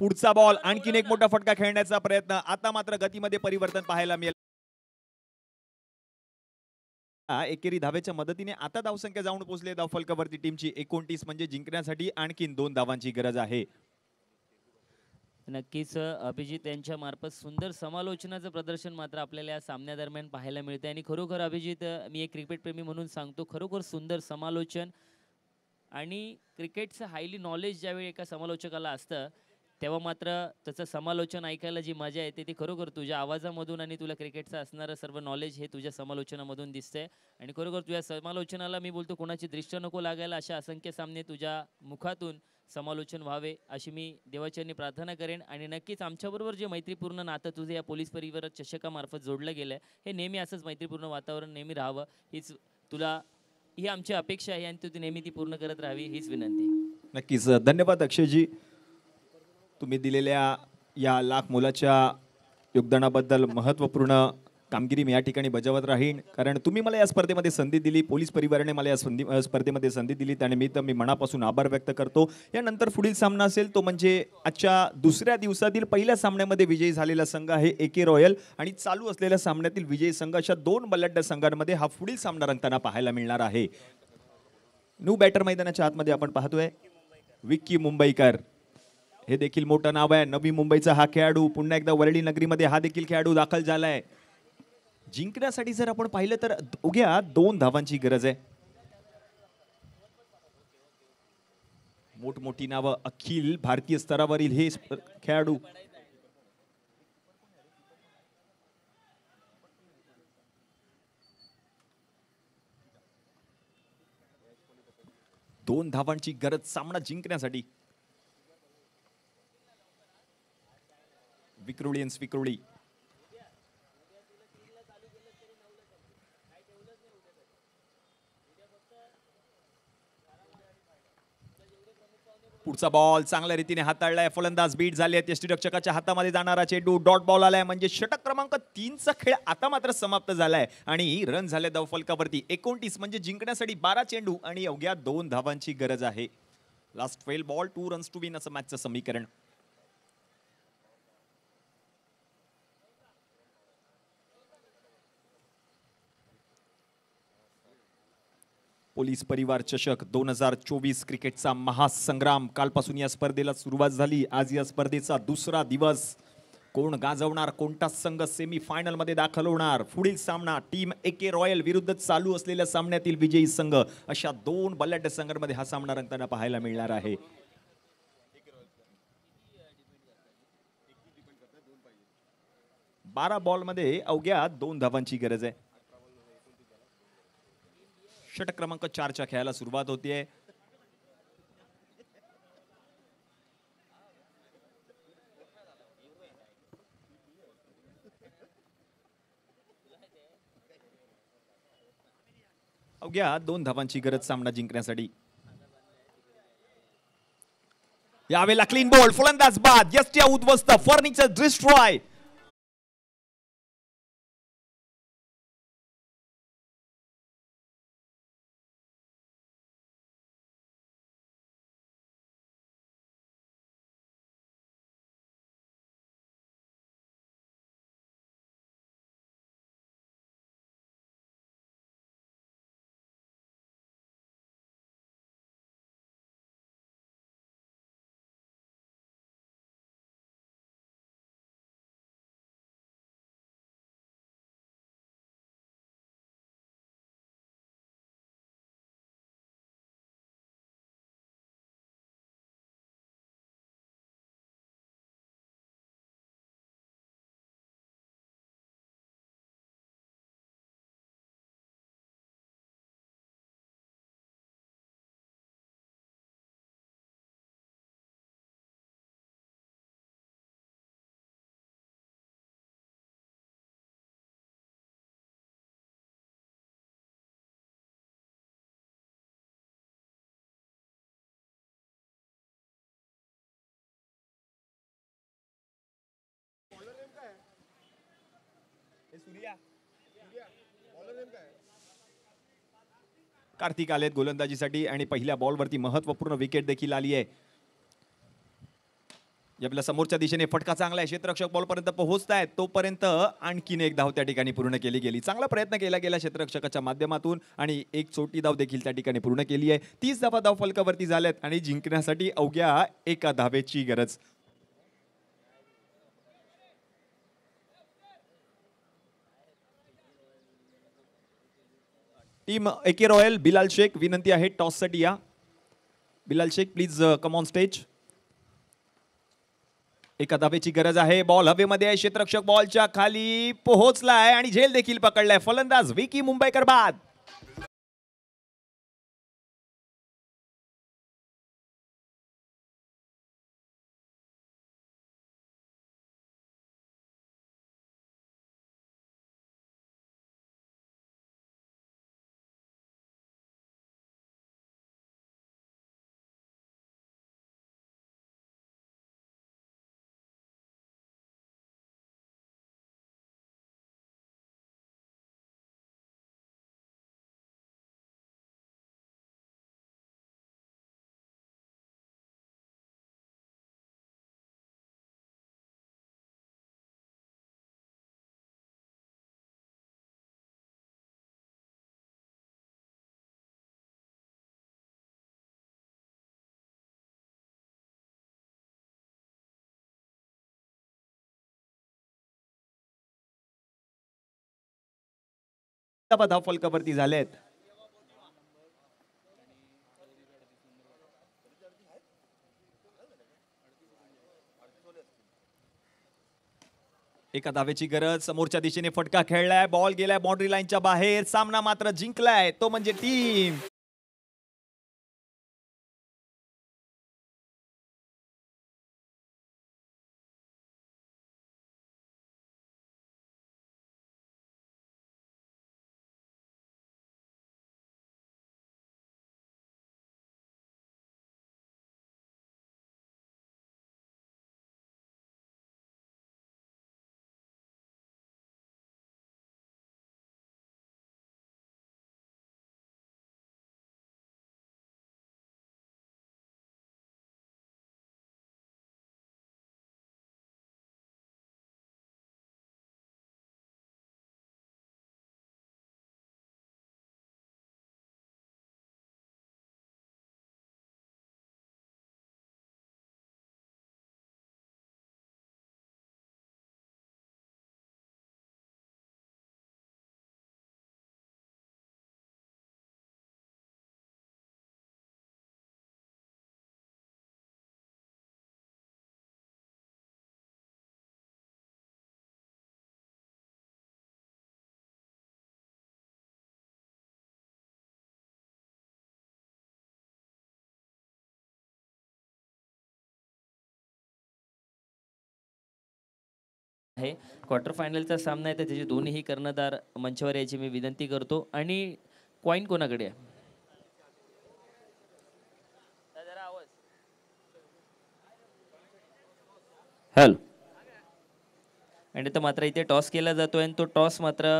पुढचा बॉल आणखीन एक मोठा फटका खेळण्याचा प्रयत्न. आता मात्र गतीमध्ये परिवर्तन पाहायला मिळेल. एकेरी धावेच्या मदतीने आता धावसंख्या जाऊन पोहोचले धावफलकावरती टीमची 29. म्हणजे जिंकण्यासाठी आणखीन 2 धावांची गरज आहे. नक्कीच अभिजित यांच्या मार्फत सुंदर समालोचनाचं प्रदर्शन मात्र आपल्याला या सामन्यादरम्यान पाहायला मिळते आणि खरोखर अभिजित मी एक क्रिकेट प्रेमी म्हणून सांगतो खरोखर सुंदर समालोचन आणि क्रिकेटचं हायली नॉलेज ज्यावेळी एका समालोचकाला असतं तेव्हा मात्र त्याचं समालोचन ऐकायला जी मजा येते ती खरोखर तुझ्या आवाजामधून आणि तुला क्रिकेटचं असणारं सर्व नॉलेज हे तुझ्या समालोचनामधून दिसतंय आणि खरोखर तुझ्या समालोचनाला मी बोलतो कोणाची दृष्ट नको लागायला अशा असंख्य सामने तुझ्या मुखातून समालोचन व्हावे अशी मी देवाचरणी प्रार्थना करेन आणि नक्कीच आमच्याबरोबर जे मैत्रीपूर्ण नातं तुझे या पोलीस परिवार चषकामार्फत जोडलं गेलं आहे हे नेहमी असंच मैत्रीपूर्ण वातावरण नेहमी राहावं हीच तुला ही आमची अपेक्षा आहे आणि तू नेहमी ती पूर्ण करत राहावी हीच विनंती. नक्कीच धन्यवाद अक्षयजी. तुम्ही दिलेल्या या लाख मोलाच्या योगदानाबद्दल महत्त्वपूर्ण कामगिरी मी या ठिकाणी बजावत राहीन कारण तुम्ही मला या स्पर्धेमध्ये संधी दिली. पोलीस परिवाराने मला या स्पर्धेमध्ये संधी दिली त्यानिमित्त मी मनापासून आभार व्यक्त करतो. यानंतर पुढील सामना असेल तो म्हणजे आजच्या दुसऱ्या दिवसातील पहिल्या सामन्यामध्ये विजयी झालेला संघ आहे AK रॉयल आणि चालू असलेल्या सामन्यातील विजयी संघ अशा 2 बलाढ्य संघांमध्ये हा पुढील सामना रंगताना पाहायला मिळणार आहे. न्यू बॅटर मैदानाच्या आतमध्ये आपण पाहतोय विक्की मुंबईकर. हे देखील मोठं नाव आहे. नवी मुंबईचा हा खेळाडू पुन्हा एकदा वरळी नगरीमध्ये हा देखील खेळाडू दाखल झालाय. जिंकण्यासाठी जर आपण पाहिलं तर उग्या 2 धावांची गरज आहे. मोठमोठी नावं अखिल भारतीय स्तरावरील हे खेळाडू. दोन धावांची गरज सामना जिंकण्यासाठी. विक्रोळी पुढचा बॉल चांगल्या रीतीने हाताळलाय. फलंदाज बीट झाले. यष्टीरक्षकाच्या हातामध्ये जाणारा चेंडू डॉट बॉल आलाय म्हणजे षटक क्रमांक 3 चा खेळ आता मात्र समाप्त झालाय आणि रन झाले धावफलकावरती 29. म्हणजे जिंकण्यासाठी 12 चेंडू आणि अवघ्या 2 धावांची गरज आहे. Last 12 ball 2 runs to win असं मॅचचं समीकरण. पोलीस परिवार चषक 2024 क्रिकेटचा महासंग्राम कालपासून या स्पर्धेला सुरुवात झाली. आज या स्पर्धेचा दुसरा दिवस. कोण गाजवणार, कोणता संघ सेमी फायनल मध्ये दाखल होणार, पुढील सामना टीम एके रॉयल विरुद्ध चालू असलेल्या सामन्यातील विजयी संघ, अशा दोन बलाढ्य संघांमध्ये हा सामना रंगताना पाहायला मिळणार आहे. बारा बॉल मध्ये अवघ्या 2 धावांची गरज आहे. षटक क्रमांक 4 खेळाला सुरुवात होतीये. अवघ्या 2 धावांची गरज सामना जिंकण्यासाठी. यावेळेला क्लीन बॉल, फलंदाज बाद, यष्ट्या उद्ध्वस्त, फर्निचर डिस्ट्रॉय. कार्तिक आलेत गोलंदाजीसाठी आणि पहिल्या बॉलवरती महत्वपूर्ण विकेट देखील आली आहे. आपल्या समोरच्या दिशेने फटका चांगला आहे, क्षेत्ररक्षक बॉल पर्यंत पोहोचतायत, तोपर्यंत आणखीन एक धाव त्या ठिकाणी पूर्ण केली गेली. चांगला प्रयत्न केला गेला क्षेत्ररक्षकाच्या माध्यमातून आणि एक छोटी धाव देखील त्या ठिकाणी पूर्ण केली आहे. 30 धावा धाव फलकावरती झाल्यात आणि जिंकण्यासाठी अवघ्या एका धावेची गरज. टीम एके रॉयल बिलाल शेख, विनंती आहे टॉस साठी या. Bilal Shaikh please come on stage. एका धावेची गरज आहे. बॉल हवेमध्ये आहे, क्षेत्ररक्षक बॉलच्या खाली पोहोचलाय आणि झेल देखील पकडलाय. फलंदाज विकी मुंबईकर बाद. धाव फलकावरती झालेत. एका धावेची गरज. समोरच्या दिशेने फटका खेळलाय, बॉल गेलाय बाउंड्री लाईनच्या बाहेर. सामना मात्र जिंकलाय तो म्हणजे टीम आहे. क्वार्टर फायनलचा सामना आहे तर त्याचे दोन्हीही कर्णधार मंचावर यायची मी विनंती करतो. आणि कॉईन कोणाकडे आहे? हॅलो. आणि तर मात्र इथे टॉस केला जातोय आणि तो टॉस मात्र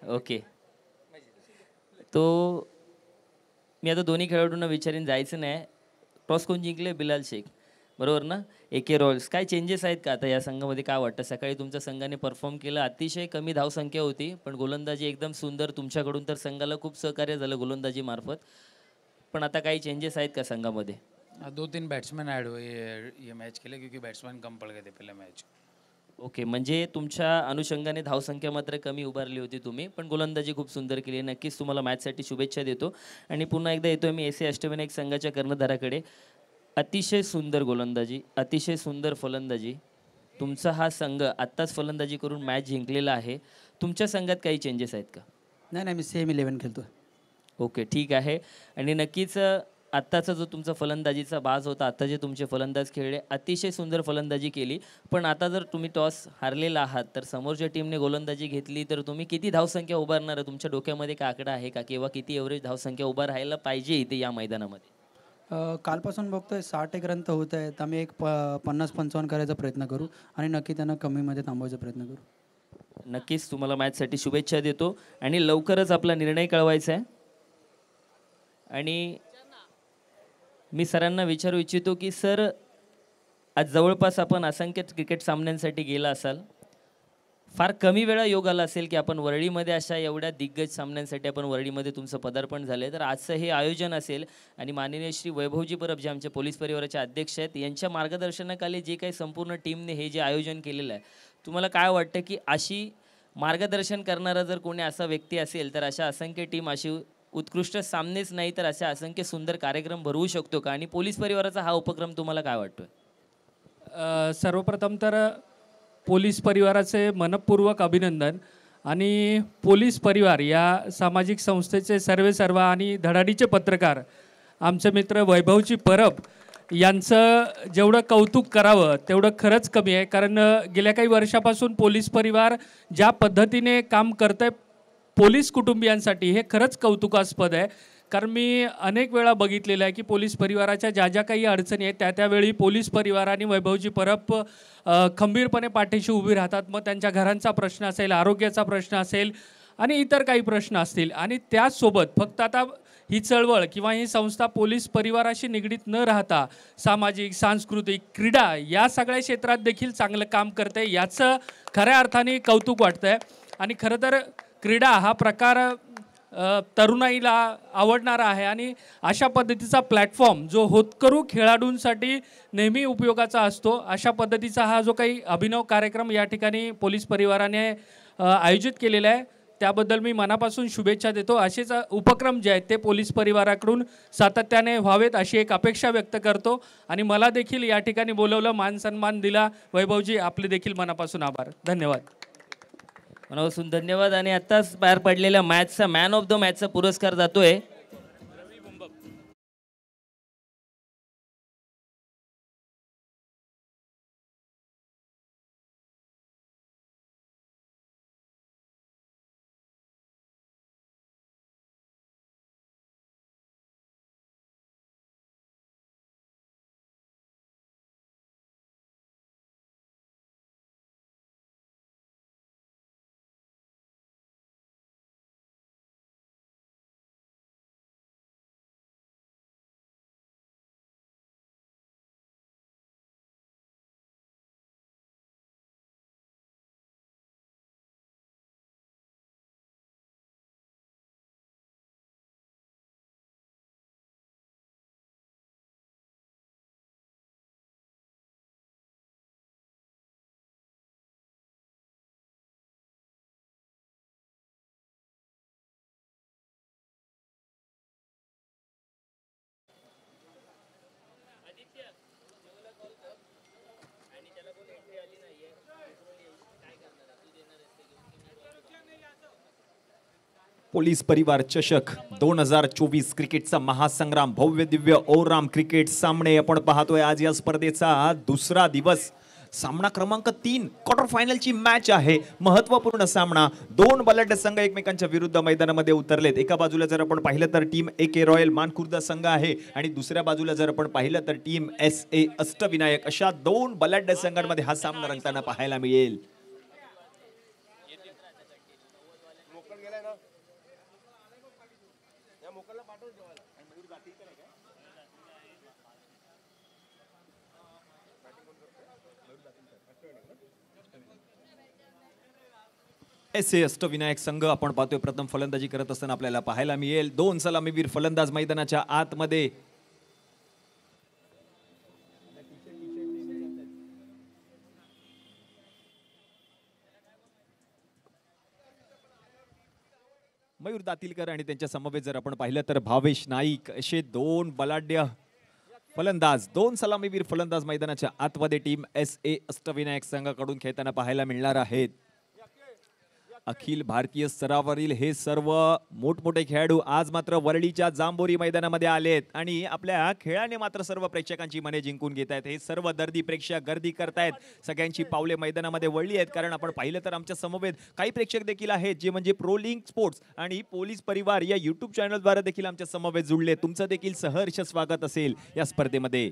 ओके. तो मी आता दोन्ही खेळाडूंना विचारीन, जायचं नाही. टॉस कोण जिंकले? बिलाल शेख, बरोबर ना? AK Royals. काय चेंजेस आहेत का आता या संघामध्ये? काय वाटतं? सकाळी तुमच्या संघाने परफॉर्म केलं, अतिशय कमी धावसंख्या होती, पण गोलंदाजी एकदम सुंदर तुमच्याकडून, तर संघाला खूप सहकार्य झालं गोलंदाजी मार्फत. पण आता काही चेंजेस आहेत का संघामध्ये? 2-3 बैट्समैन ऐड हुए ये मैच के लिए, क्योंकि बैट्समैन कम पड़ गए थे पहले मैच. ओके, म्हणजे तुमच्या अनुषंगाने धावसंख्या मात्र कमी उभारली होती तुम्ही, पण गोलंदाजी खूप सुंदर केली. नक्कीच तुम्हाला मॅचसाठी शुभेच्छा देतो. आणि पुन्हा एकदा येतोय मी AC अष्टविनायक संघाच्या कर्णधाराकडे. अतिशय सुंदर गोलंदाजी, अतिशय सुंदर फलंदाजी. तुमचा हा संघ आत्ताच फलंदाजी करून मॅच जिंकलेला आहे. तुमच्या संघात काही चेंजेस आहेत का? नाही नाही, मी सेम 11 खेळतो. ओके, ठीक आहे. आणि नक्कीच आत्ताचा जो तुमचा फलंदाजीचा बाज होता, आता जे तुमचे फलंदाज खेळले, अतिशय सुंदर फलंदाजी केली. पण आता जर तुम्ही टॉस हारलेला आहात, तर समोरच्या टीमने गोलंदाजी घेतली, तर तुम्ही किती धावसंख्या उभारणार? तुमच्या डोक्यामध्ये काय आकडा आहे का? किंवा किती एव्हरेज धावसंख्या उभा राहायला पाहिजे इथे या मैदानामध्ये? कालपासून बघतोय 60 रन तर होत आहेत. आम्ही एक 50-55 करायचा प्रयत्न करू आणि नक्की त्यांना कमीमध्ये थांबवायचा प्रयत्न करू. नक्कीच तुम्हाला मॅचसाठी शुभेच्छा देतो आणि लवकरच आपला निर्णय कळवायचा आहे. आणि मी सरांना विचारू इच्छितो की सर, आज जवळपास आपण असंख्य क्रिकेट सामन्यांसाठी गेला असाल, फार कमी वेळा योग आला असेल की आपण वरळीमध्ये अशा एवढ्या दिग्गज सामन्यांसाठी आपण वरळीमध्ये तुमचं पदार्पण झालं. तर आजचं हे आयोजन असेल आणि माननीय श्री वैभवजी परब, जे आमचे पोलीस परिवाराचे अध्यक्ष आहेत, यांच्या मार्गदर्शनाखाली जे काही संपूर्ण टीमने हे जे आयोजन केलेलं आहे, तुम्हाला काय वाटतं की अशी मार्गदर्शन करणारा जर कोणी असा व्यक्ती असेल, तर अशा असंख्य टीम अशी उत्कृष्ट सामनेच नाही तर असे असंख्य सुंदर कार्यक्रम भरवू शकतो का? आणि पोलीस परिवाराचा हा उपक्रम तुम्हाला काय वाटतोय? सर्वप्रथम तर पोलीस परिवाराचे मनपूर्वक अभिनंदन. आणि पोलीस परिवार या सामाजिक संस्थेचे सर्व आणि धडाडीचे पत्रकार आमचे मित्र वैभवजी परब यांचं जेवढं कौतुक करावं तेवढं खरंच कमी आहे. कारण गेल्या काही वर्षापासून पोलीस परिवार ज्या पद्धतीने काम करत आहे पोलीस कुटुंबियांसाठी, हे खरंच कौतुकास्पद आहे. कारण मी अनेक वेळा बघितलेलं आहे की पोलीस परिवाराच्या ज्या ज्या काही अडचणी आहेत त्यावेळी पोलीस परिवार आणि वैभवजी परब खंबीरपणे पाठीशी उभी राहतात. मग त्यांच्या घरांचा प्रश्न असेल, आरोग्याचा प्रश्न असेल आणि इतर काही प्रश्न असतील. आणि त्याचसोबत फक्त आता ही चळवळ किंवा ही संस्था पोलीस परिवाराशी निगडीत न राहता सामाजिक, सांस्कृतिक, क्रीडा या सगळ्या क्षेत्रात देखील चांगलं काम करते, याचं खऱ्या अर्थाने कौतुक वाटतं आहे. आणि खरं तर क्रीडा हा प्रकार तरुणाईला आवडणारा आहे आणि अशा पद्धतीचा प्लॅटफॉर्म जो होतकरू खेळाडूंसाठी नेहमी उपयोगाचा असतो, अशा पद्धतीचा हा जो काही अभिनव कार्यक्रम या ठिकाणी पोलीस परिवाराने आयोजित केलेला आहे, त्याबद्दल मी मनापासून शुभेच्छा देतो. असेच उपक्रम जे आहेत ते पोलीस परिवाराकडून सातत्याने व्हावेत अशी एक अपेक्षा व्यक्त करतो. आणि मला देखील या ठिकाणी बोलवलं, मान सन्मान दिला. वैभवजी, आपले देखील मनापासून आभार. धन्यवाद. मनापासून धन्यवाद. आणि आत्ताच पार पडलेल्या मॅचचा मॅन ऑफ द मॅचचा पुरस्कार जातोय पोलीस परिवार चषक 2024 क्रिकेटचा महासंग्राम, भव्य दिव्य ओराम क्रिकेट सामने आपण पाहतोय आज या स्पर्धेचा दुसरा दिवस. सामना क्रमांक 3 क्वार्टर फायनलची मॅच आहे. महत्त्वपूर्ण सामना. दोन बलाढ्य संघ एकमेकांच्या विरुद्ध मैदानामध्ये उतरलेत. एका बाजूला जर आपण पाहिलं तर टीम AK रॉयल मानखुर्द संघ आहे आणि दुसऱ्या बाजूला जर आपण पाहिलं तर टीम SA अष्टविनायक. अशा दोन बलाढ्य संघांमध्ये हा सामना रंगताना पाहायला मिळेल. SA अष्टविनायक संघ आपण पाहतोय प्रथम फलंदाजी करत असताना आपल्याला पाहायला मिळेल. दोन सलामीवीर फलंदाज मैदानाच्या आतमध्ये. मयूर दातीलकर आणि त्यांच्या समवेत जर आपण पाहिलं तर भावेश नाईक असे दोन बलाढ्य फलंदाज, दोन सलामीवीर फलंदाज मैदानाच्या आतमध्ये टीम SA अष्टविनायक संघाकडून खेळताना पाहायला मिळणार आहेत. अखिल भारतीय स्तरावरील हे सर्व मोठमोठे खेळाडू आज मात्र वरळीच्या जांभोरी मैदानामध्ये आलेत आणि आपल्या खेळाने मात्र सर्व प्रेक्षकांची मने जिंकून घेत आहेत. हे सर्व दर्दी प्रेक्षक गर्दी करतायत. सगळ्यांची पावले मैदानामध्ये वळली आहेत कारण आपण पाहिलं तर आमच्या समवेत काही प्रेक्षक देखील आहेत जे म्हणजे प्रो लिंक स्पोर्ट्स आणि पोलीस परिवार या YouTube चॅनलद्वारे देखील आमच्या समवेत जुळले. तुमचं देखील सहर्ष स्वागत असेल या स्पर्धेमध्ये.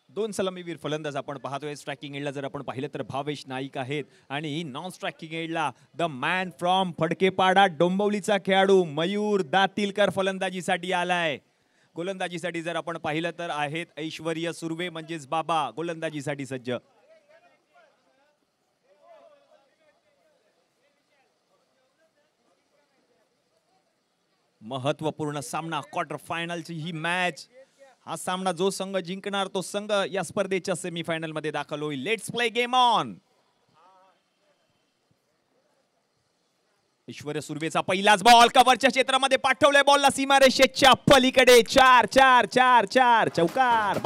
दोन सलामीवीर फलंदाज आपण पाहतोय. स्ट्रायकिंग एंडला जर आपण पाहिलं तर भावेश नाईक आहेत आणि नॉन स्ट्रायकिंग एंडला द मॅन फ्रॉम फडकेपाडा डोंबिवलीचा खेळाडू मयूर दातीलकर फलंदाजीसाठी आलाय. गोलंदाजीसाठी जर आपण पाहिलं तर आहेत ऐश्वर्य सुर्वे म्हणजेच बाबा गोलंदाजीसाठी सज्ज. महत्वपूर्ण सामना, क्वार्टर फायनलची ही मॅच. हा सामना जो संघ जिंकणार तो संघ या स्पर्धेच्या सेमीफायनल मध्ये दाखल होईल. Let's play game on. Aishwarya सुर्वेचा पहिलाच बॉल कव्हरच्या क्षेत्रामध्ये पाठवलाय. बॉलला सीमारेषेच्या पलीकडे. 4 4 4 4 चौकार.